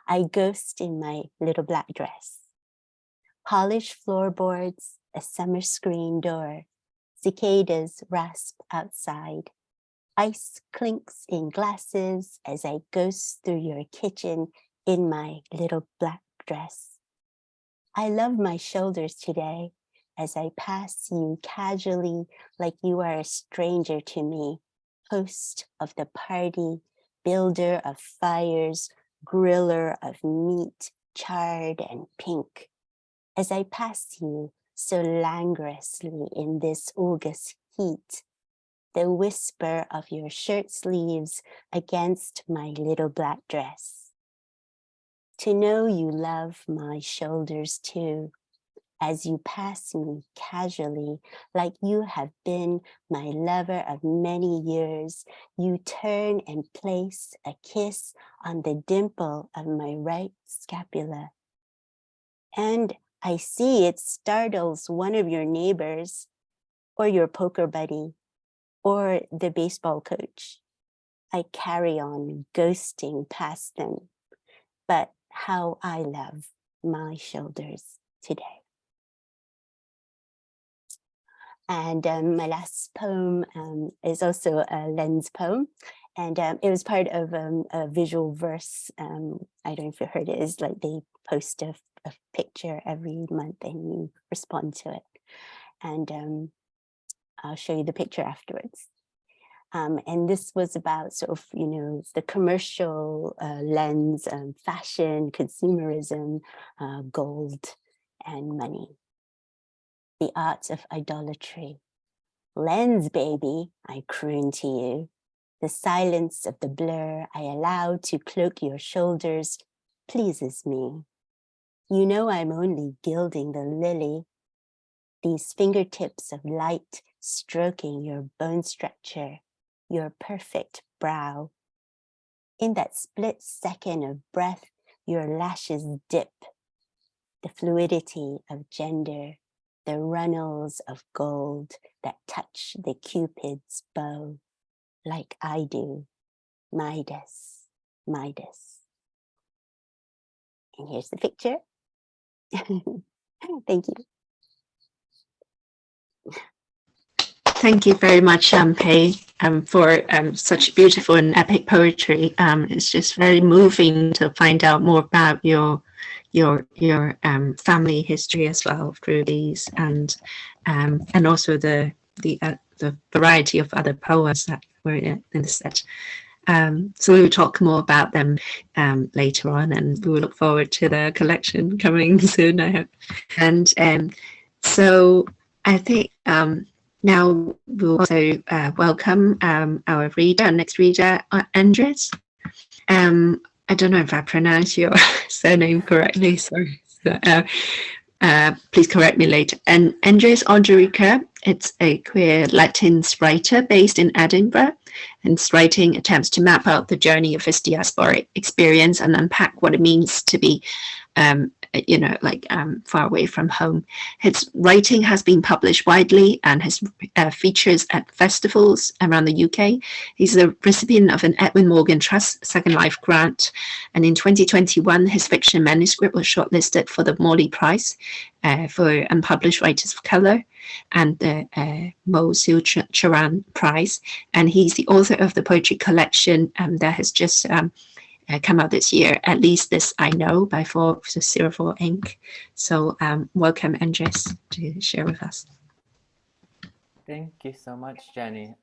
I ghost in my little black dress. Polished floorboards, a summer screen door, cicadas rasp outside. Ice clinks in glasses as I ghost through your kitchen in my little black dress. I love my shoulders today as I pass you casually like you are a stranger to me, host of the party, builder of fires, griller of meat, charred and pink. As I pass you so languorously in this August heat, the whisper of your shirt sleeves against my little black dress. To know you love my shoulders too, as you pass me casually, like you have been my lover of many years, you turn and place a kiss on the dimple of my right scapula. And I see it startles one of your neighbors, or your poker buddy, or the baseball coach. I carry on ghosting past them, but how I love my shoulders today. And my last poem is also a lens poem. And it was part of a visual verse. I don't know if you heard it. It's like they post a picture every month and you respond to it. And I'll show you the picture afterwards. And this was about sort of, you know, the commercial lens, fashion, consumerism, gold and money. The art of idolatry. Lens, baby, I croon to you. The silence of the blur I allow to cloak your shoulders pleases me. You know I'm only gilding the lily. These fingertips of light stroking your bone structure, your perfect brow. In that split second of breath, your lashes dip. The fluidity of gender, the runnels of gold that touch the Cupid's bow, like I do, Midas, Midas. And here's the picture. Thank you. Thank you very much, Pey, for such beautiful and epic poetry. It's just very moving to find out more about your family history as well through these, and also the variety of other poems that were in the set. So we will talk more about them later on, and we will look forward to the collection coming soon, I hope. And so I think now we'll also welcome our next reader, Andrés. I don't know if I pronounce your surname correctly, sorry. So, please correct me later. And Andrés N Ordorica, it's a queer Latinx writer based in Edinburgh, and his writing attempts to map out the journey of his diasporic experience and unpack what it means to be far away from home. His writing has been published widely and has features at festivals around the UK. He's the recipient of an Edwin Morgan Trust Second Life grant, and in 2021 his fiction manuscript was shortlisted for the Morley Prize for Unpublished Writers of Colour and the Siewcharran Prize, and he's the author of the poetry collection that has just come out this year, At Least This I Know by 404 Inc. So welcome, Andrés, to share with us. Thank you so much, Jenny.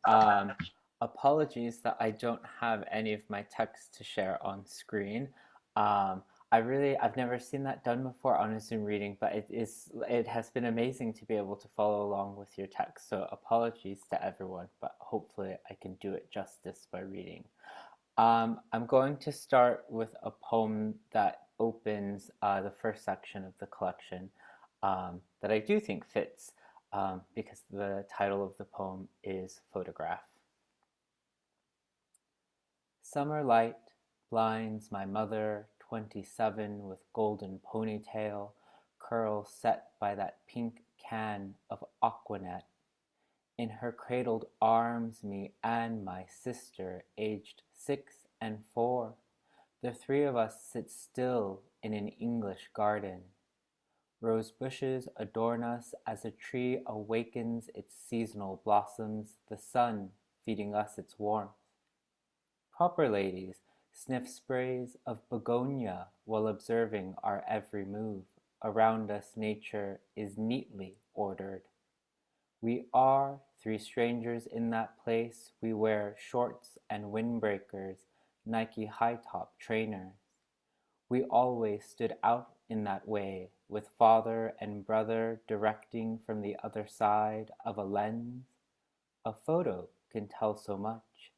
Apologies that I don't have any of my text to share on screen. I've never seen that done before on a Zoom reading, but it has been amazing to be able to follow along with your text. So apologies to everyone, but hopefully I can do it justice by reading. I'm going to start with a poem that opens the first section of the collection that I do think fits because the title of the poem is Photograph. Summer light blinds my mother, 27, with golden ponytail, curls set by that pink can of Aquanet. In her cradled arms, me and my sister, aged 6 and 4. The three of us sit still in an English garden. Rose bushes adorn us as a tree awakens its seasonal blossoms, the sun feeding us its warmth. Proper ladies sniff sprays of begonia while observing our every move. Around us nature is neatly ordered. We are three strangers in that place. We wear shorts and windbreakers, Nike high-top trainers. We always stood out in that way, with father and brother directing from the other side of a lens. A photo can tell so much.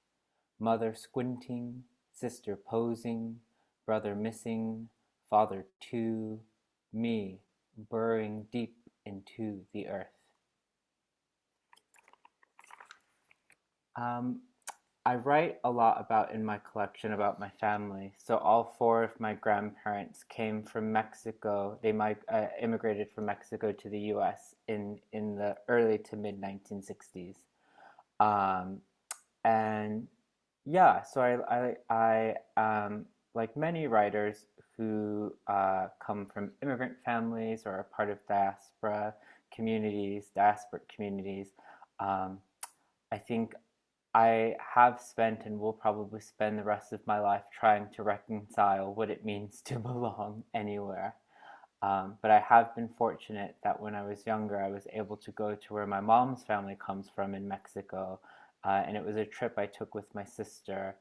Mother squinting, sister posing, brother missing, father too, me burrowing deep into the earth. I write a lot in my collection about my family. So all four of my grandparents came from Mexico. They immigrated from Mexico to the US in the early to mid 1960s. And yeah, so I like many writers who come from immigrant families or are part of diasporic communities, I think I have spent and will probably spend the rest of my life trying to reconcile what it means to belong anywhere. But I have been fortunate that when I was younger, I was able to go to where my mom's family comes from in Mexico. And it was a trip I took with my sister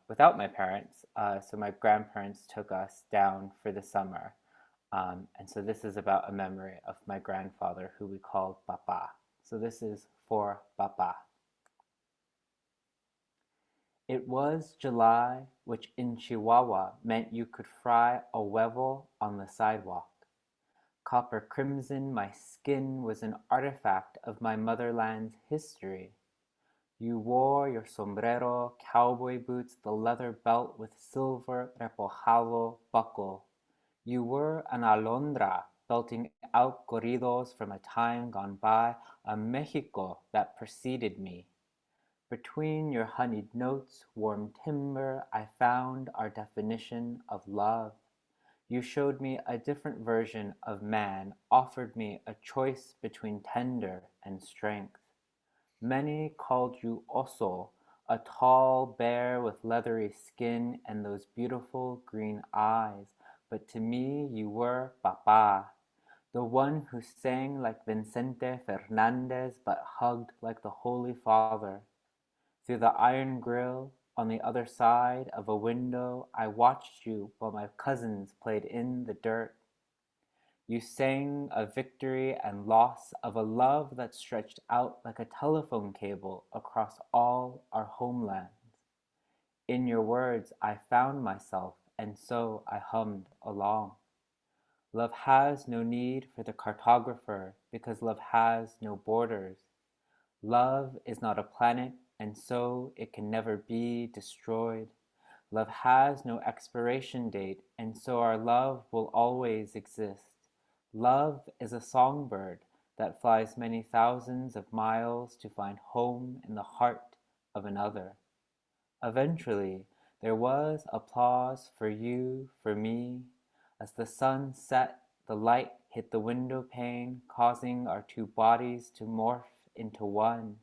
without my parents. So my grandparents took us down for the summer. And so this is about a memory of my grandfather who we called Papa. So this is for Papa. It was July, which in Chihuahua meant you could fry a huevo on the sidewalk. Copper crimson, my skin was an artifact of my motherland's history. You wore your sombrero, cowboy boots, the leather belt with silver repojado buckle. You were an alondra, belting out corridos from a time gone by, a Mexico that preceded me. Between your honeyed notes, warm timber, I found our definition of love. You showed me a different version of man, offered me a choice between tender and strength. Many called you oso, a tall bear with leathery skin and those beautiful green eyes, but to me you were Papa, the one who sang like Vicente Fernandez but hugged like the Holy Father. Through the iron grill, on the other side of a window, I watched you while my cousins played in the dirt. You sang of victory and loss, of a love that stretched out like a telephone cable across all our homelands. In your words, I found myself, and so I hummed along. Love has no need for the cartographer, because love has no borders. Love is not a planet, and so it can never be destroyed. Love has no expiration date, and so our love will always exist. Love is a songbird that flies many thousands of miles to find home in the heart of another. Eventually, there was applause for you, for me. As the sun set, the light hit the window pane, causing our two bodies to morph into one.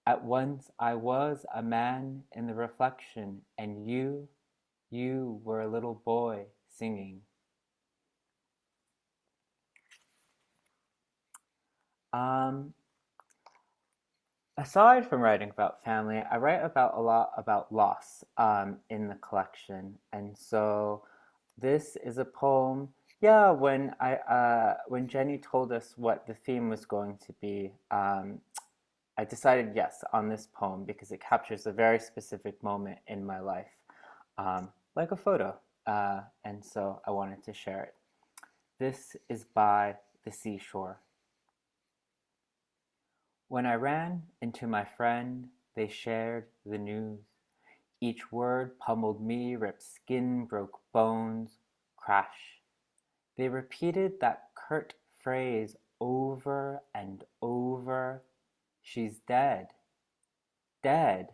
At once I was a man in the reflection, and you were a little boy singing. Aside from writing about family, I write about a lot about loss in the collection, and so this is a poem. Yeah, when Jenny told us what the theme was going to be, I decided yes on this poem because it captures a very specific moment in my life, like a photo, and so I wanted to share it. This is by the seashore. When I ran into my friend, they shared the news. Each word pummeled me, ripped skin, broke bones, crash. They repeated that curt phrase over and over. She's dead. Dead.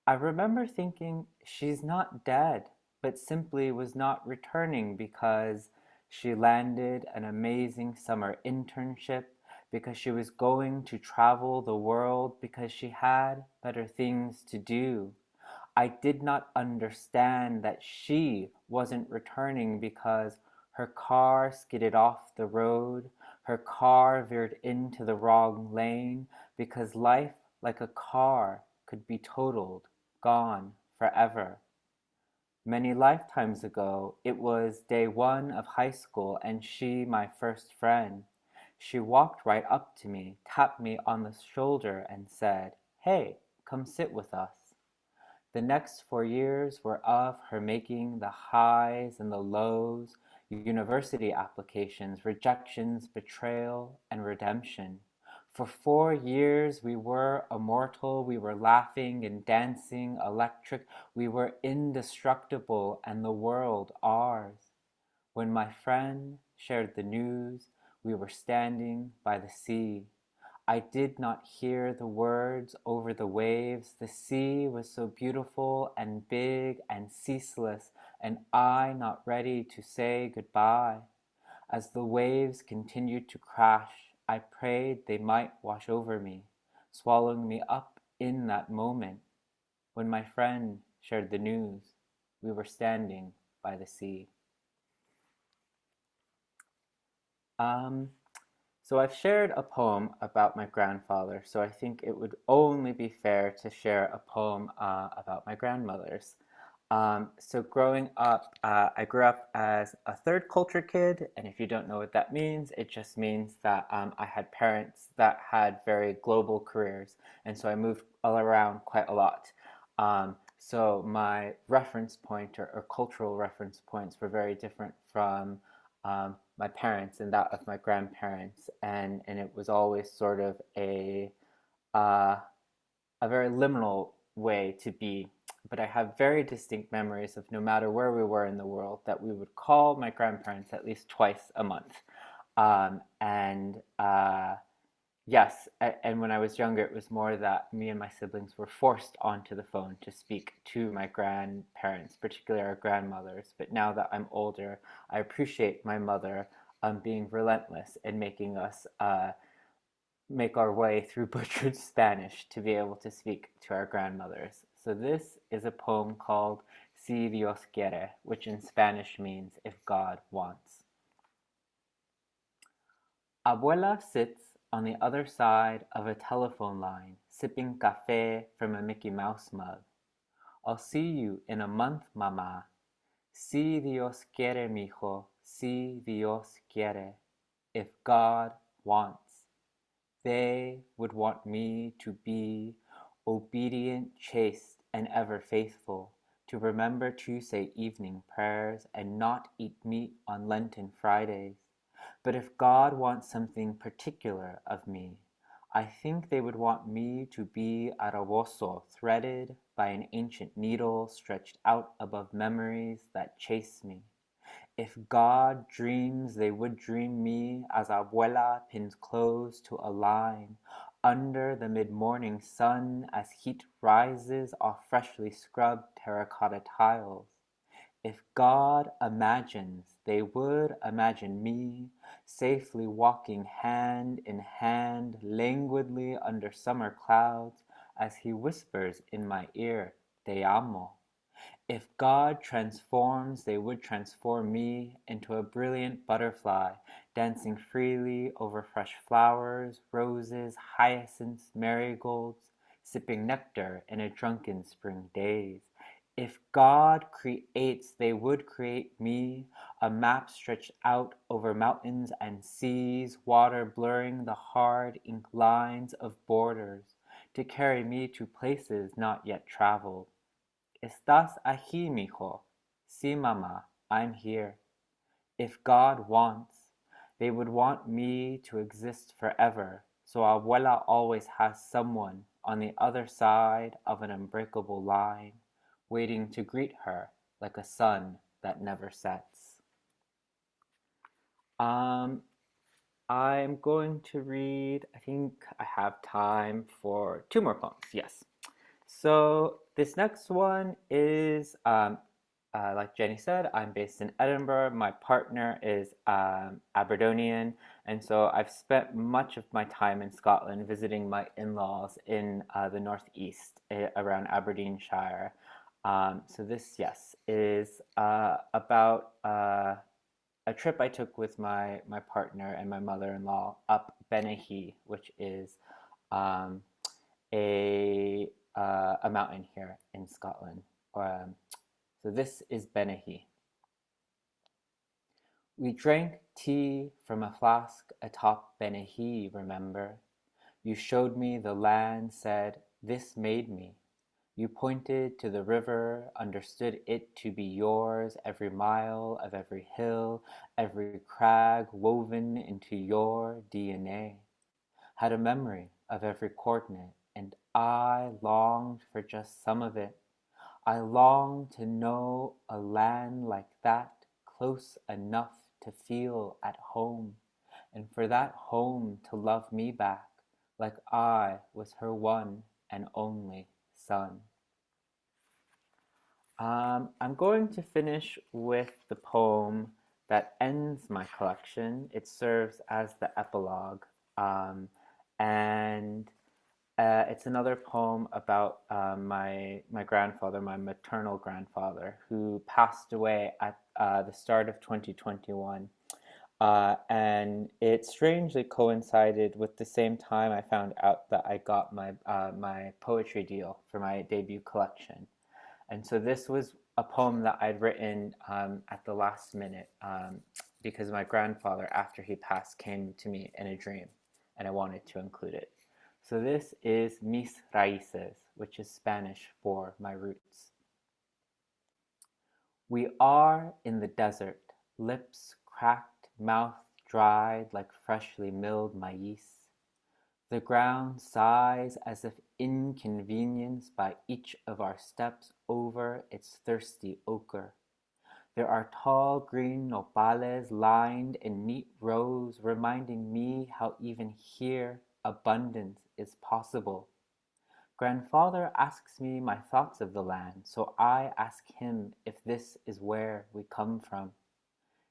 I remember thinking she's not dead, but simply was not returning because she landed an amazing summer internship, because she was going to travel the world, because she had better things to do. I did not understand that she wasn't returning because her car skidded off the road, her car veered into the wrong lane, because life, like a car, could be totaled, gone forever. Many lifetimes ago, it was day one of high school, and she, my first friend. She walked right up to me, tapped me on the shoulder, and said, "Hey, come sit with us." The next 4 years were of her making the highs and the lows, university applications, rejections, betrayal, and redemption. For 4 years we were immortal, we were laughing and dancing, electric, we were indestructible, and the world ours. When my friend shared the news, we were standing by the sea. I did not hear the words over the waves. The sea was so beautiful and big and ceaseless, and I not ready to say goodbye. As the waves continued to crash, I prayed they might wash over me, swallowing me up in that moment. When my friend shared the news, we were standing by the sea. So I've shared a poem about my grandfather, so I think it would only be fair to share a poem about my grandmothers. So growing up, I grew up as a third culture kid, and if you don't know what that means, it just means that I had parents that had very global careers, and so I moved all around quite a lot. So my reference point or cultural reference points were very different from my parents and that of my grandparents, and it was always sort of a very liminal way to be. But I have very distinct memories of no matter where we were in the world that we would call my grandparents at least twice a month. Yes, and when I was younger, it was more that me and my siblings were forced onto the phone to speak to my grandparents, particularly our grandmothers. But now that I'm older, I appreciate my mother being relentless in making us make our way through butchered Spanish to be able to speak to our grandmothers. So this is a poem called Si Dios quiere, which in Spanish means if God wants. Abuela sits on the other side of a telephone line, sipping café from a Mickey Mouse mug. I'll see you in a month, mamá. Si Dios quiere, mijo, si Dios quiere, if God wants. They would want me to be obedient, chaste, and ever faithful, to remember to say evening prayers and not eat meat on Lenten Fridays. But if God wants something particular of me, I think they would want me to be a rebozo threaded by an ancient needle stretched out above memories that chase me. If God dreams, they would dream me as abuela pins clothes to a line under the mid-morning sun as heat rises off freshly scrubbed terracotta tiles. If God imagines, they would imagine me safely walking hand in hand languidly under summer clouds as he whispers in my ear, Te amo. If God transforms, they would transform me into a brilliant butterfly, dancing freely over fresh flowers, roses, hyacinths, marigolds, sipping nectar in a drunken spring daze. If God creates, they would create me, a map stretched out over mountains and seas, water blurring the hard ink lines of borders, to carry me to places not yet traveled. Estás aquí, mijo? Sí, mamá, I'm here. If God wants, they would want me to exist forever, so abuela always has someone on the other side of an unbreakable line, waiting to greet her like a sun that never sets. I'm going to read, I think I have time for 2 more poems, yes. So this next one is, like Jenny said, I'm based in Edinburgh. My partner is Aberdonian, and so I've spent much of my time in Scotland visiting my in-laws in the northeast around Aberdeenshire. So this, yes, is about a trip I took with my partner and my mother-in-law up Benaghy, which is a mountain here in Scotland. So this is Benaghy. We drank tea from a flask atop Benaghy, remember? You showed me the land, said, this made me. You pointed to the river, understood it to be yours, every mile of every hill, every crag woven into your DNA. Had a memory of every coordinate, and I longed for just some of it. I longed to know a land like that, close enough to feel at home, and for that home to love me back, like I was her one and only son. I'm going to finish with the poem that ends my collection. It serves as the epilogue, and it's another poem about my grandfather, my maternal grandfather, who passed away at the start of 2021. And it strangely coincided with the same time I found out that I got my my poetry deal for my debut collection. And so this was a poem that I'd written at the last minute because my grandfather, after he passed, came to me in a dream, and I wanted to include it. So this is Mis Raíces, which is Spanish for my roots. We are in the desert, lips cracked, mouth dried like freshly milled maíz. The ground sighs as if inconvenienced by each of our steps over its thirsty ochre. There are tall green nopales lined in neat rows, reminding me how even here abundance is possible. Grandfather asks me my thoughts of the land, so I ask him if this is where we come from.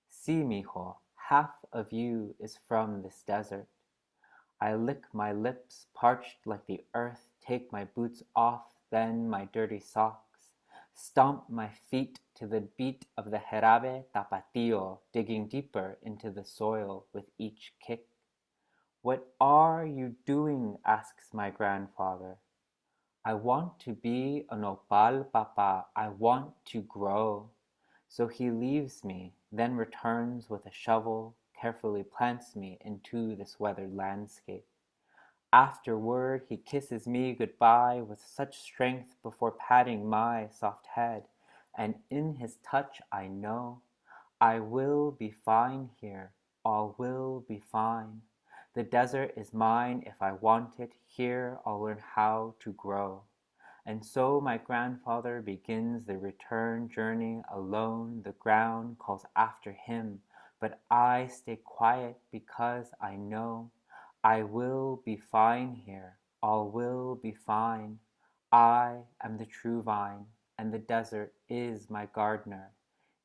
Sí, mijo, half of you is from this desert. I lick my lips, parched like the earth, take my boots off, then my dirty socks, stomp my feet to the beat of the jarabe tapatío, digging deeper into the soil with each kick. What are you doing? Asks my grandfather. I want to be a nopal, papa. I want to grow. So he leaves me, then returns with a shovel, carefully plants me into this weathered landscape. Afterward, he kisses me goodbye with such strength before patting my soft head, and in his touch I know I will be fine here, all will be fine. The desert is mine if I want it. Here I'll learn how to grow. And so my grandfather begins the return journey alone. The ground calls after him, but I stay quiet because I know I will be fine here. All will be fine. I am the true vine, and the desert is my gardener.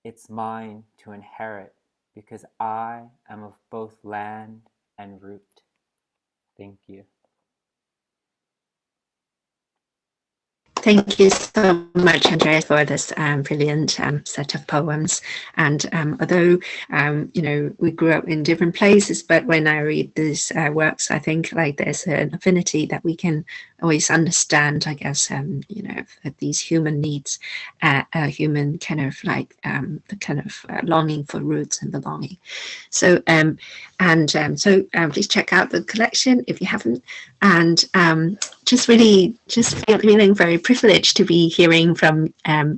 It's mine to inherit because I am of both land and root. Thank you. Thank you so much, Andrés, for this brilliant set of poems. And although, you know, we grew up in different places, but when I read these works, I think like there's an affinity that we can always understand, I guess, you know, these human needs, human kind of like the kind of longing for roots and belonging. So, please check out the collection if you haven't. And just feeling very privileged to be hearing from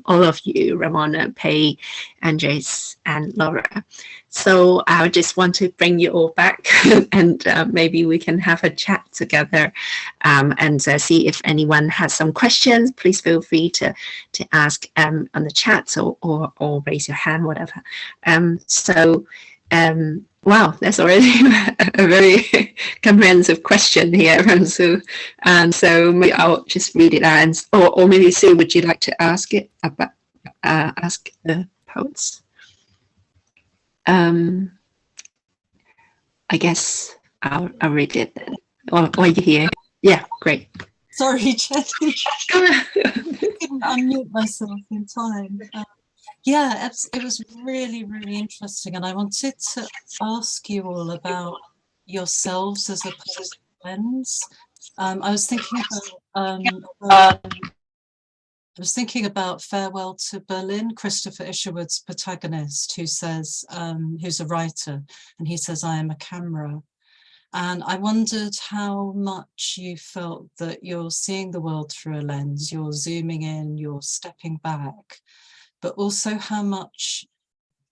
all of you, Ramona, Pey, Andrés, and Laura. So I just want to bring you all back and maybe we can have a chat together and see if anyone has some questions. Please feel free to ask on the chat or raise your hand, whatever. Wow, that's already a very comprehensive question here from Sue. And so maybe I'll just read it out. Or maybe Sue, would you like to ask it about ask the poets? I guess I'll read it then. Or you hear? Yeah, great. Sorry, Jenny. I couldn't unmute myself in time. Yeah, it was really, really interesting. And I wanted to ask you all about yourselves as a poet lens. I was thinking about Farewell to Berlin, Christopher Isherwood's protagonist, who says, who's a writer, and he says, I am a camera. And I wondered how much you felt that you're seeing the world through a lens, you're zooming in, you're stepping back, but also how much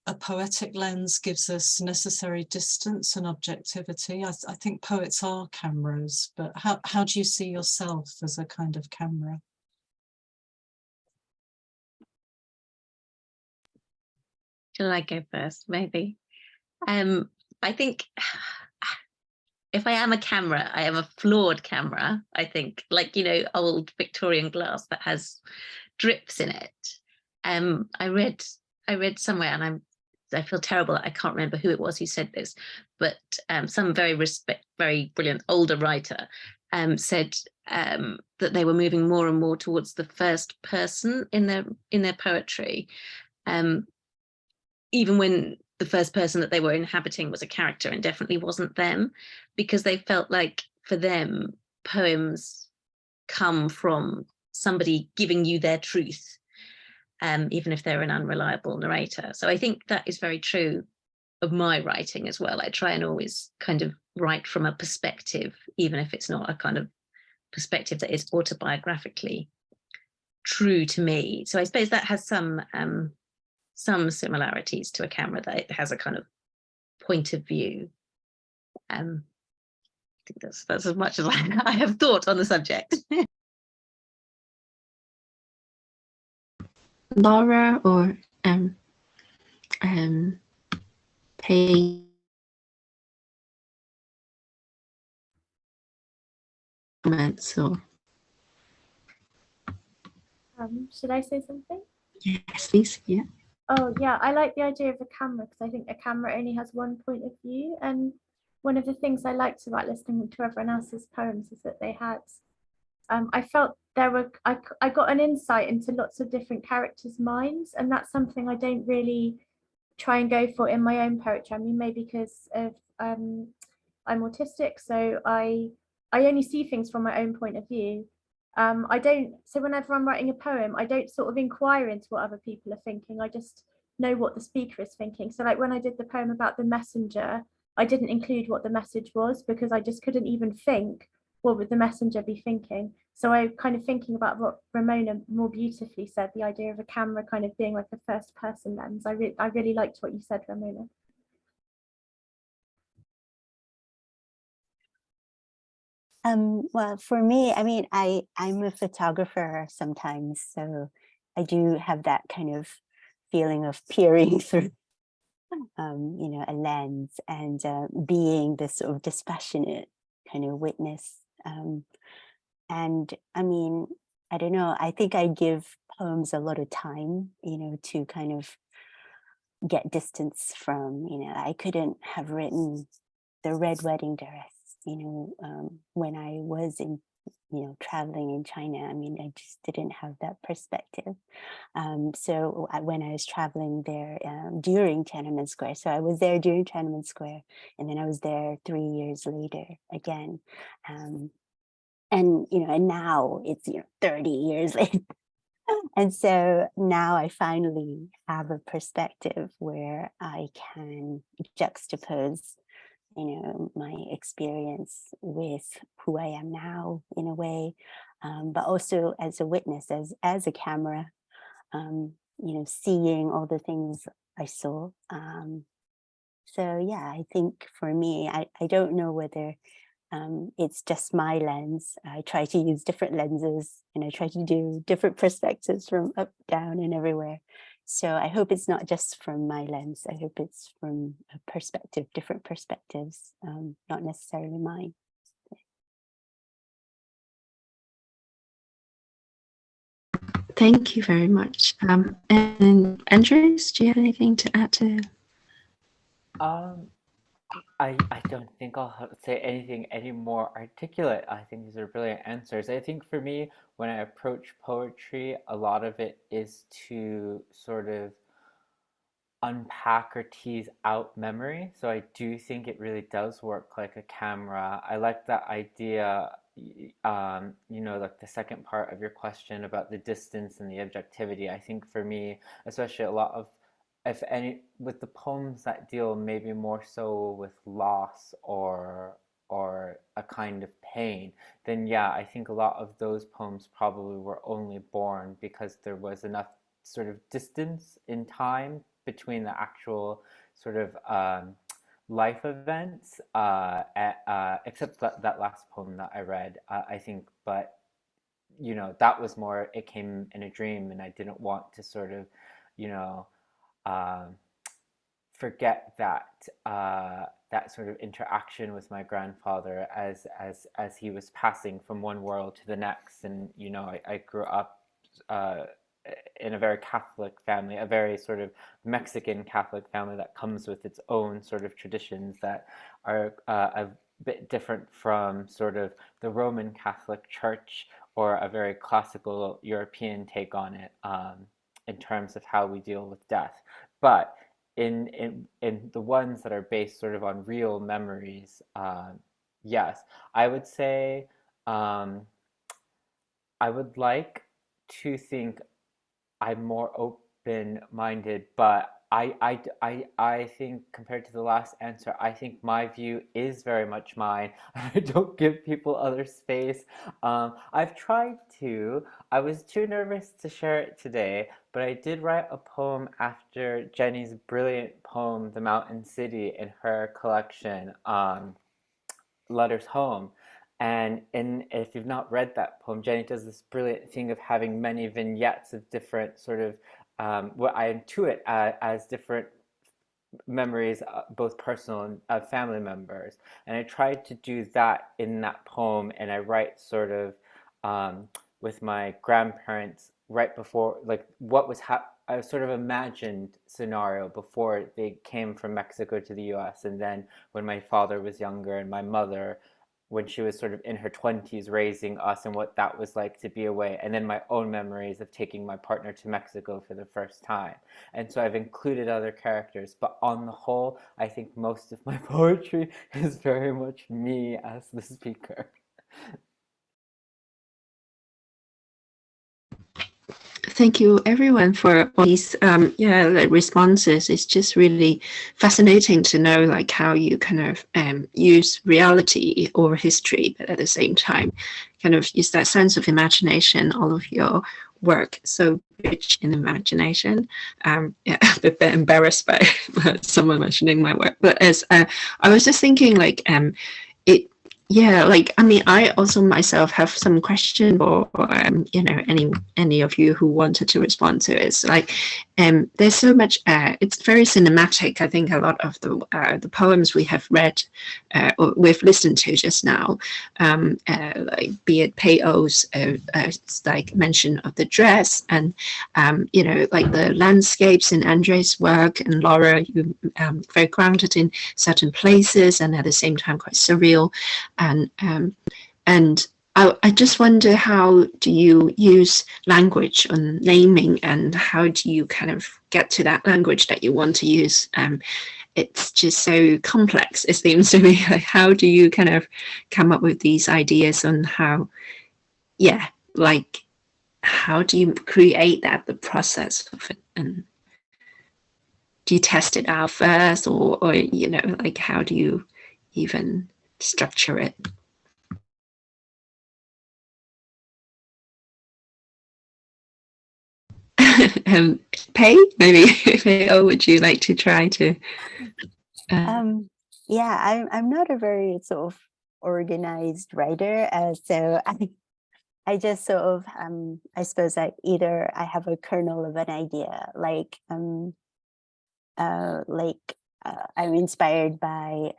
a poetic lens gives us necessary distance and objectivity. I think poets are cameras, but how do you see yourself as a kind of camera? Shall I go first, maybe? I think if I am a camera, I am a flawed camera, I think, like, you know, old Victorian glass that has drips in it. I read somewhere, and I feel terrible that I can't remember who it was who said this, but some very brilliant older writer said that they were moving more and more towards the first person in their poetry, even when the first person that they were inhabiting was a character and definitely wasn't them, because they felt like for them poems come from somebody giving you their truth, even if they're an unreliable narrator. So I think that is very true of my writing as well. I try and always kind of write from a perspective, even if it's not a kind of perspective that is autobiographically true to me. So I suppose that has some similarities to a camera, that it has a kind of point of view. I think that's as much as I have thought on the subject. Laura or Pey, comments or Should I say something? yes, please. Yeah. Oh yeah, I like the idea of a camera because I think a camera only has one point of view, and one of the things I liked about listening to everyone else's poems is that they had I felt I got an insight into lots of different characters' minds, and that's something I don't really try and go for in my own poetry. I mean, maybe because of I'm autistic, so I only see things from my own point of view. So whenever I'm writing a poem, I don't sort of inquire into what other people are thinking. I just know what the speaker is thinking. So like when I did the poem about the messenger, I didn't include what the message was because I just couldn't even think what would the messenger be thinking. So I kind of thinking about what Ramona more beautifully said, the idea of a camera kind of being like a first person lens. I really liked what you said, Ramona. Well, for me, I mean, I'm a photographer sometimes, so I do have that kind of feeling of peering through, you know, a lens and being this sort of dispassionate kind of witness. And I mean, I don't know, I think I give poems a lot of time, you know, to kind of get distance from, you know, I couldn't have written The Red Wedding Dress, you know, when I was in, you know, traveling in China. I mean, I just didn't have that perspective. So when I was traveling there during Tiananmen Square, so I was there during Tiananmen Square, and then I was there 3 years later again. And, you know, and now it's, you know, 30 years later. And so now I finally have a perspective where I can juxtapose, you know, my experience with who I am now in a way, but also as a witness, as a camera, you know, seeing all the things I saw. So yeah, I think for me, I don't know whether it's just my lens. I try to use different lenses and I try to do different perspectives from up, down, and everywhere. So I hope it's not just from my lens. I hope it's from a perspective, different perspectives, not necessarily mine. Thank you very much. And Andres, do you have anything to add to? I don't think I'll say anything any more articulate. I think these are brilliant answers. I think for me, when I approach poetry, a lot of it is to sort of unpack or tease out memory. So I do think it really does work like a camera. I like that idea, you know, like the second part of your question about the distance and the objectivity. I think for me, especially a lot of, if any, with the poems that deal maybe more so with loss or a kind of pain, then yeah, I think a lot of those poems probably were only born because there was enough sort of distance in time between the actual sort of life events, except that last poem that I read, I think, but you know, that was more, it came in a dream and I didn't want to sort of, you know, forget that that sort of interaction with my grandfather as he was passing from one world to the next. And you know, I grew up in a very Catholic family, a very sort of Mexican Catholic family that comes with its own sort of traditions that are a bit different from sort of the Roman Catholic Church or a very classical European take on it, in terms of how we deal with death. But in the ones that are based sort of on real memories, yes, I would say I would like to think I'm more open-minded, but I think compared to the last answer, I think my view is very much mine. I don't give people other space. I've tried to. I was too nervous to share it today, but I did write a poem after Jenny's brilliant poem, The Mountain City, in her collection, Letters Home. And if you've not read that poem, Jenny does this brilliant thing of having many vignettes of different sort of, what I intuit as different memories, both personal and of family members. And I tried to do that in that poem, and I write sort of with my grandparents right before, like what was I sort of imagined scenario before they came from Mexico to the US, and then when my father was younger and my mother when she was sort of in her 20s raising us and what that was like to be away, and then my own memories of taking my partner to Mexico for the first time. And so I've included other characters, but on the whole, I think most of my poetry is very much me as the speaker. Thank you everyone for all these responses. It's just really fascinating to know like how you kind of use reality or history, but at the same time kind of use that sense of imagination. All of your work so rich in imagination. A bit embarrassed by someone mentioning my work, but as I was just thinking like yeah, like, I mean, I also myself have some question for you know, any of you who wanted to respond to it. It's like, there's so much. It's very cinematic. I think a lot of the poems we have read, or we've listened to just now, like be it Pey Oh's like mention of the dress, and you know, like the landscapes in Andrés' work, and Laura, you very grounded in certain places, and at the same time quite surreal. And I just wonder, how do you use language on naming, and how do you kind of get to that language that you want to use? It's just so complex, it seems to me. Like, how do you kind of come up with these ideas on how, yeah, like, how do you create that, the process of it? And do you test it out first, or you know, like, how do you even structure it? Pey, maybe Pey, or would you like to try to? Yeah, I'm not a very sort of organized writer, so I just sort of I suppose I have a kernel of an idea, like I'm inspired by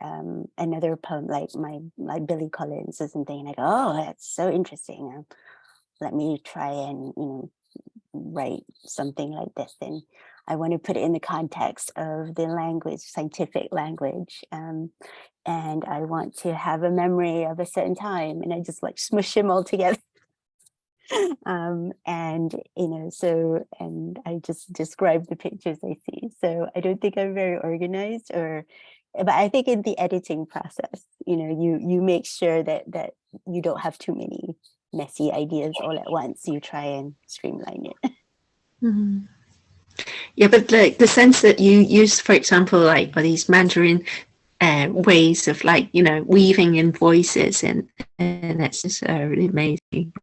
another poem, like Billy Collins or something, and I go, oh, that's so interesting. Let me try and, you know, write something like this. And I want to put it in the context of the language, scientific language. And I want to have a memory of a certain time, and I just like smush them all together. And you know, so, and I just describe the pictures I see. So I don't think I'm very organized, but I think in the editing process, you know, you make sure that you don't have too many messy ideas all at once. You try and streamline it. Mm-hmm. Yeah, but the sense that you use, for example, like these Mandarin ways of, like, you know, weaving in voices, and that's just really amazing.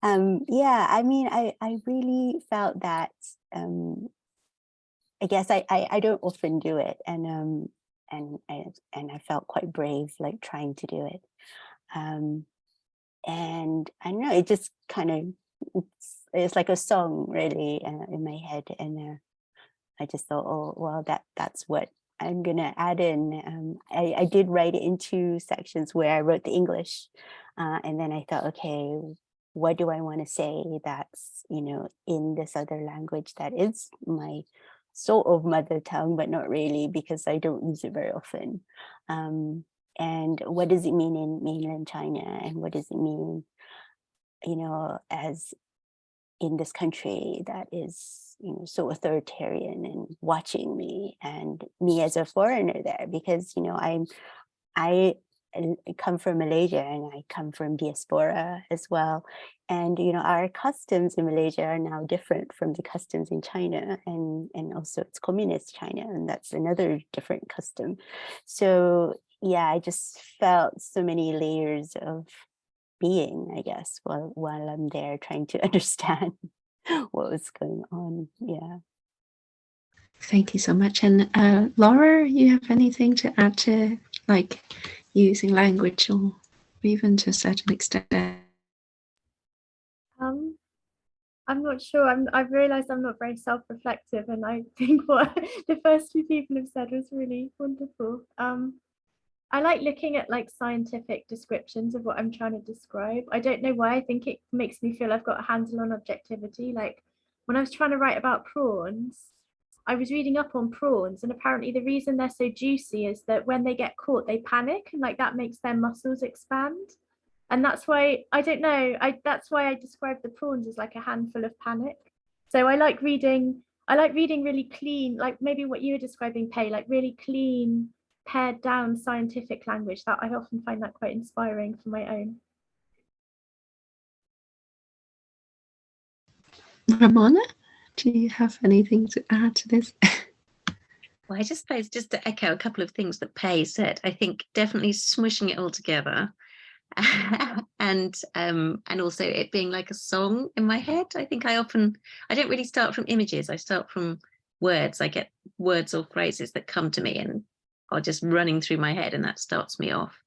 Yeah, I mean, I really felt that. I guess I don't often do it, and I felt quite brave, like, trying to do it. And I don't know, it just kind of, it's like a song really in my head, and I just thought, oh well, that's what I'm gonna add in. I did write it in 2 sections where I wrote the English, and then I thought, okay, what do I want to say that's, you know, in this other language that is my sort of mother tongue, but not really, because I don't use it very often. And what does it mean in mainland China, and what does it mean, you know, as in this country that is, you know, so authoritarian and watching me, and me as a foreigner there, because, you know, I come from Malaysia, and I come from diaspora as well. And, you know, our customs in Malaysia are now different from the customs in China, and also it's communist China, and that's another different custom. So yeah, I just felt so many layers of being, I guess, while I'm there trying to understand what was going on. Yeah. Thank you so much. And Laura, you have anything to add to, like, using language, or even to a certain extent? I'm not sure. I've realized I'm not very self-reflective, and I think what the first 2 people have said was really wonderful. I like looking at, like, scientific descriptions of what I'm trying to describe. I don't know why. I think it makes me feel I've got a handle on objectivity. Like, when I was trying to write about prawns, I was reading up on prawns, and apparently the reason they're so juicy is that when they get caught, they panic, and, like, that makes their muscles expand. And that's why, I don't know, that's why I describe the prawns as like a handful of panic. So I like reading really clean, like maybe what you were describing, Pey, like really clean, pared down scientific language. That I often find that quite inspiring for my own. Ramona, do you have anything to add to this? Well, I just suppose, just to echo a couple of things that Pey said, I think definitely smushing it all together. And also it being like a song in my head. I think I don't really start from images. I start from words. I get words or phrases that come to me, and are just running through my head, and that starts me off.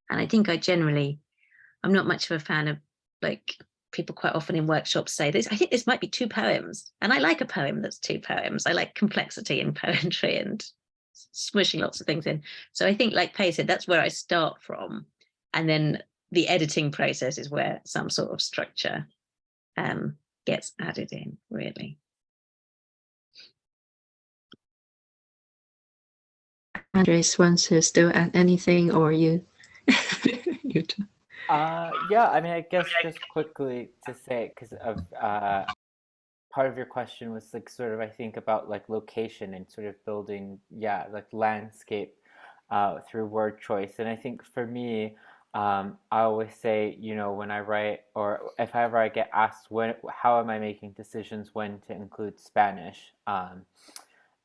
And I think I'm not much of a fan of, like, people quite often in workshops say this, I think this might be 2 poems. And I like a poem that's 2 poems. I like complexity in poetry and smushing lots of things in. So I think, like Pey said, that's where I start from. And then the editing process is where some sort of structure gets added in, really. Andres wants to still add anything, or you? You too. Yeah, I mean, I guess just quickly to say, because of part of your question was like sort of, I think, about like location and sort of building, yeah, like landscape through word choice. And I think for me, I always say, you know, when I write, or if ever I get asked how am I making decisions when to include Spanish in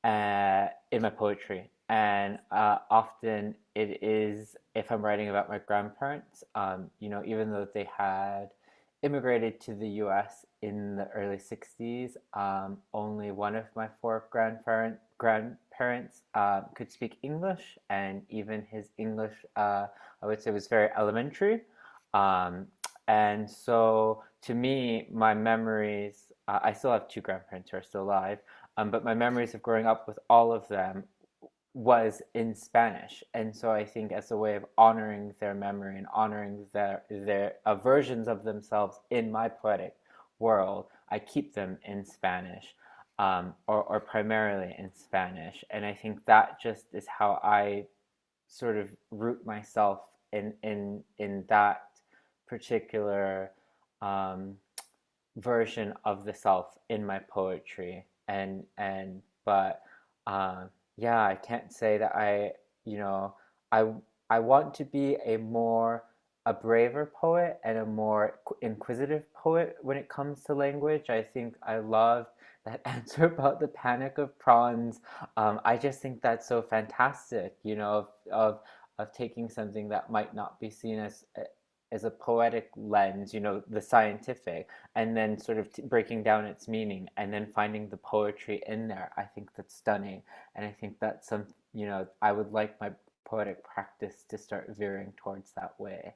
my poetry. And often it is if I'm writing about my grandparents, you know, even though they had immigrated to the US in the early 60s, only one of my 4 grandparents could speak English, and even his English, I would say, was very elementary. And so to me, my memories, I still have 2 grandparents who are still alive, but my memories of growing up with all of them was in Spanish. And so I think as a way of honoring their memory and honoring their versions of themselves in my poetic world, I keep them in Spanish, or primarily in Spanish. And I think that just is how I sort of root myself in that particular version of the self in my poetry. But yeah, I can't say that I want to be a braver poet and a more inquisitive poet when it comes to language. I think I love that answer about the panic of prawns. I just think that's so fantastic, you know, of taking something that might not be seen as a poetic lens, you know, the scientific, and then sort of breaking down its meaning and then finding the poetry in there. I think that's stunning. And I think that's you know, I would like my poetic practice to start veering towards that way.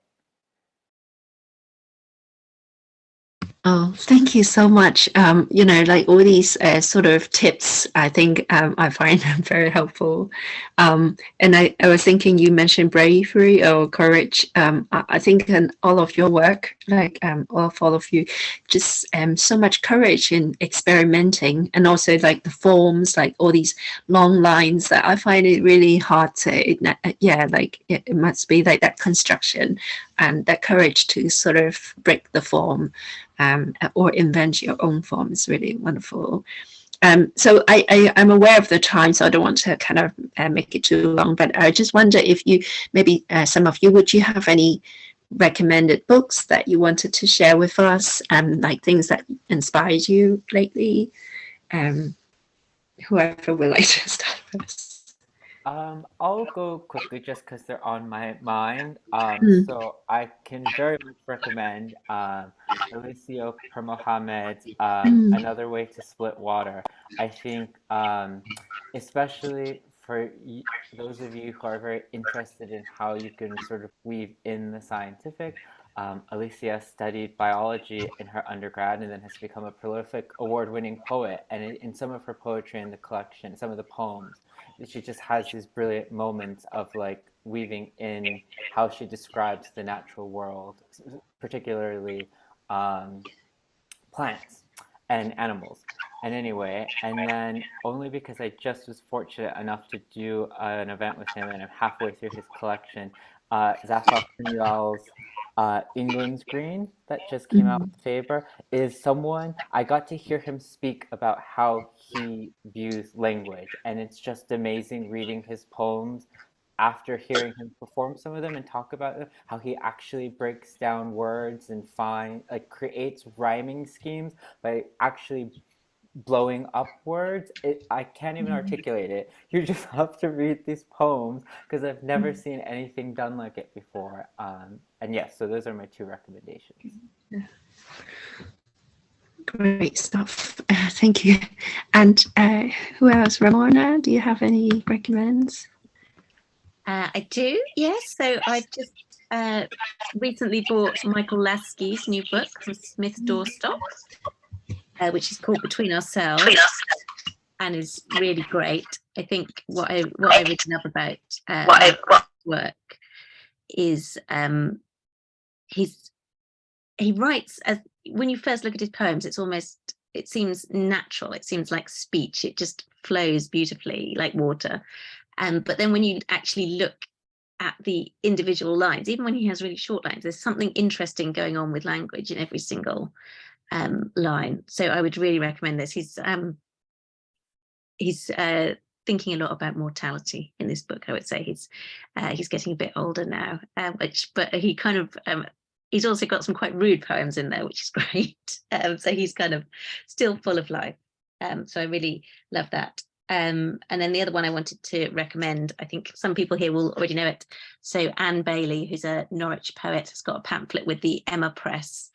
Oh, thank you so much. You know, like all these sort of tips, I think I find them very helpful. And I was thinking, you mentioned bravery or courage. I think in all of your work, like all of you, just so much courage in experimenting, and also like the forms, like all these long lines that I find it really hard to, yeah, like it must be like that construction and that courage to sort of break the form. Or invent your own form is really wonderful. So I'm aware of the time, so I don't want to kind of make it too long, but I just wonder if you, maybe some of you, would you have any recommended books that you wanted to share with us, like things that inspired you lately? Whoever would like to start first. I'll go quickly just because they're on my mind. So I can very much recommend Alicia Mohamed's Another Way to Split Water. I think especially for those of you who are very interested in how you can sort of weave in the scientific, Alicia studied biology in her undergrad and then has become a prolific award-winning poet. And in some of her poetry in the collection, some of the poems, she just has these brilliant moments of like weaving in how she describes the natural world, particularly plants and animals. And anyway, and then only because I just was fortunate enough to do an event with him and I'm halfway through his collection, Zafar Punyal's England's Green that just came out with Faber is someone I got to hear him speak about how he views language, and it's just amazing reading his poems after hearing him perform some of them and talk about them, how he actually breaks down words and creates rhyming schemes by actually blowing up words. I can't even articulate it. You just have to read these poems because I've never seen anything done like it before. And yes, so those are my 2 recommendations. Yeah. Great stuff. Thank you. And who else? Ramona, do you have any recommends? I do, yes. So I just recently bought Michael Lasky's new book from Smith Doorstop, which is called Between Ourselves, and is really great. I think what I really love about work is he writes, as when you first look at his poems, it seems natural. It seems like speech. It just flows beautifully like water. But then when you actually look at the individual lines, even when he has really short lines, there's something interesting going on with language in every single line. So I would really recommend this. He's thinking a lot about mortality in this book. I would say he's getting a bit older now, but he kind of he's also got some quite rude poems in there, which is great. So he's kind of still full of life. So I really love that. And then the other one I wanted to recommend, I think some people here will already know it. So Anne Bailey, who's a Norwich poet, has got a pamphlet with the Emma Press.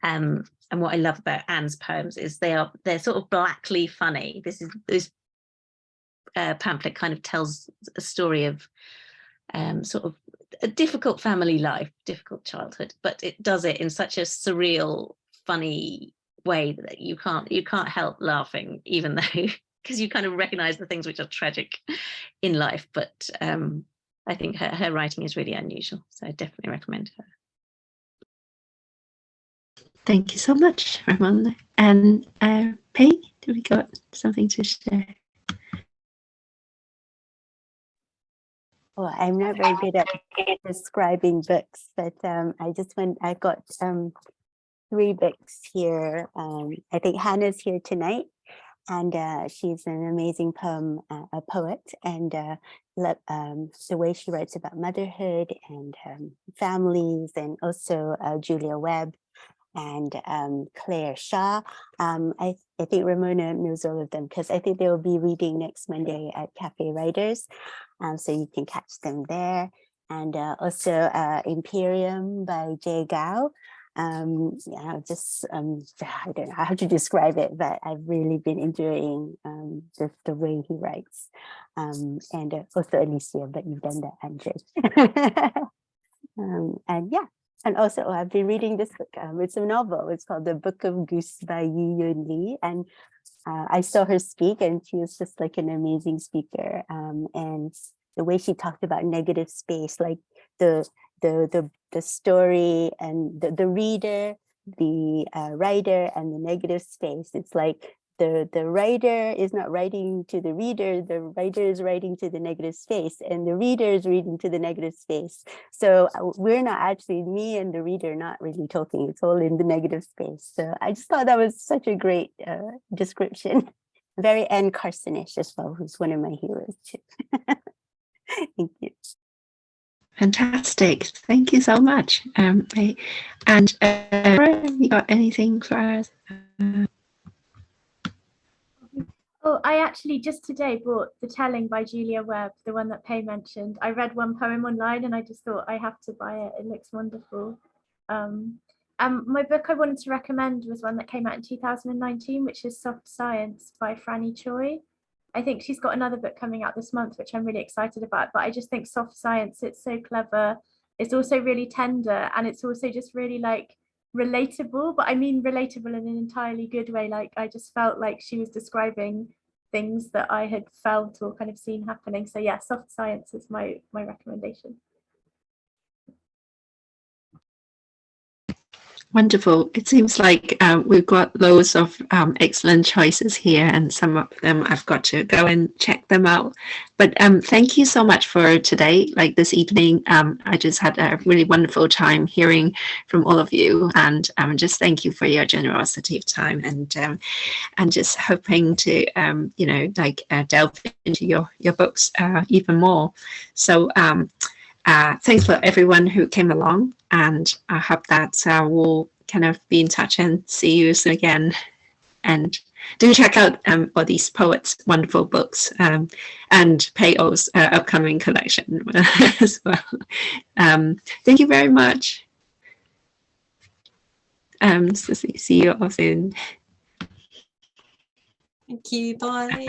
And what I love about Anne's poems is they're sort of blackly funny. This pamphlet kind of tells a story of sort of a difficult family life, difficult childhood, but it does it in such a surreal, funny way that you can't help laughing, even though because you kind of recognize the things which are tragic in life. But I think her writing is really unusual, so I definitely recommend her. Thank you so much, Ramona. And Pey, do we got something to share? Well, I'm not very good at describing books, but I got 3 books here. I think Hannah's here tonight, and she's an amazing a poet, and the way she writes about motherhood and families, and also Julia Webb and Claire Shaw. I think Ramona knows all of them because I think they will be reading next Monday at Café Writers. So you can catch them there. And also Imperium by Jay Gao. I don't know how to describe it, but I've really been enjoying the way he writes. And also Alicia, but you've done that, Andrés. And yeah. And also, I've been reading this book. It's a novel. It's called The Book of Goose by Yi Yun Lee. And I saw her speak, and she was just like an amazing speaker. And the way she talked about negative space, like the story and the reader, the writer, and the negative space. It's like the writer is not writing to the reader, the writer is writing to the negative space, and the reader is reading to the negative space. So we're not actually, me and the reader, not really talking. It's all in the negative space. So I just thought that was such a great description. Very Anne Carson-ish as well, who's one of my heroes too. Thank you. Fantastic. Thank you so much. And you got anything for us? Oh, I actually just today bought The Telling by Julia Webb, the one that Pey mentioned. I read one poem online and I just thought I have to buy it. It looks wonderful. My book I wanted to recommend was one that came out in 2019, which is Soft Science by Franny Choi. I think she's got another book coming out this month, which I'm really excited about. But I just think Soft Science, it's so clever. It's also really tender, and it's also just really like relatable, but I mean relatable in an entirely good way. Like I just felt like she was describing things that I had felt or kind of seen happening. So yeah, Soft Science is my recommendation. Wonderful. It seems like we've got loads of excellent choices here, and some of them I've got to go and check them out. But thank you so much for today, like this evening. I just had a really wonderful time hearing from all of you, and just thank you for your generosity of time, and just hoping to delve into your books even more. So thanks for everyone who came along, and I hope that we'll kind of be in touch and see you soon again. And do check out all these poets' wonderful books, and Pey Oh's upcoming collection as well. Thank you very much. So see you all soon. Thank you. Bye.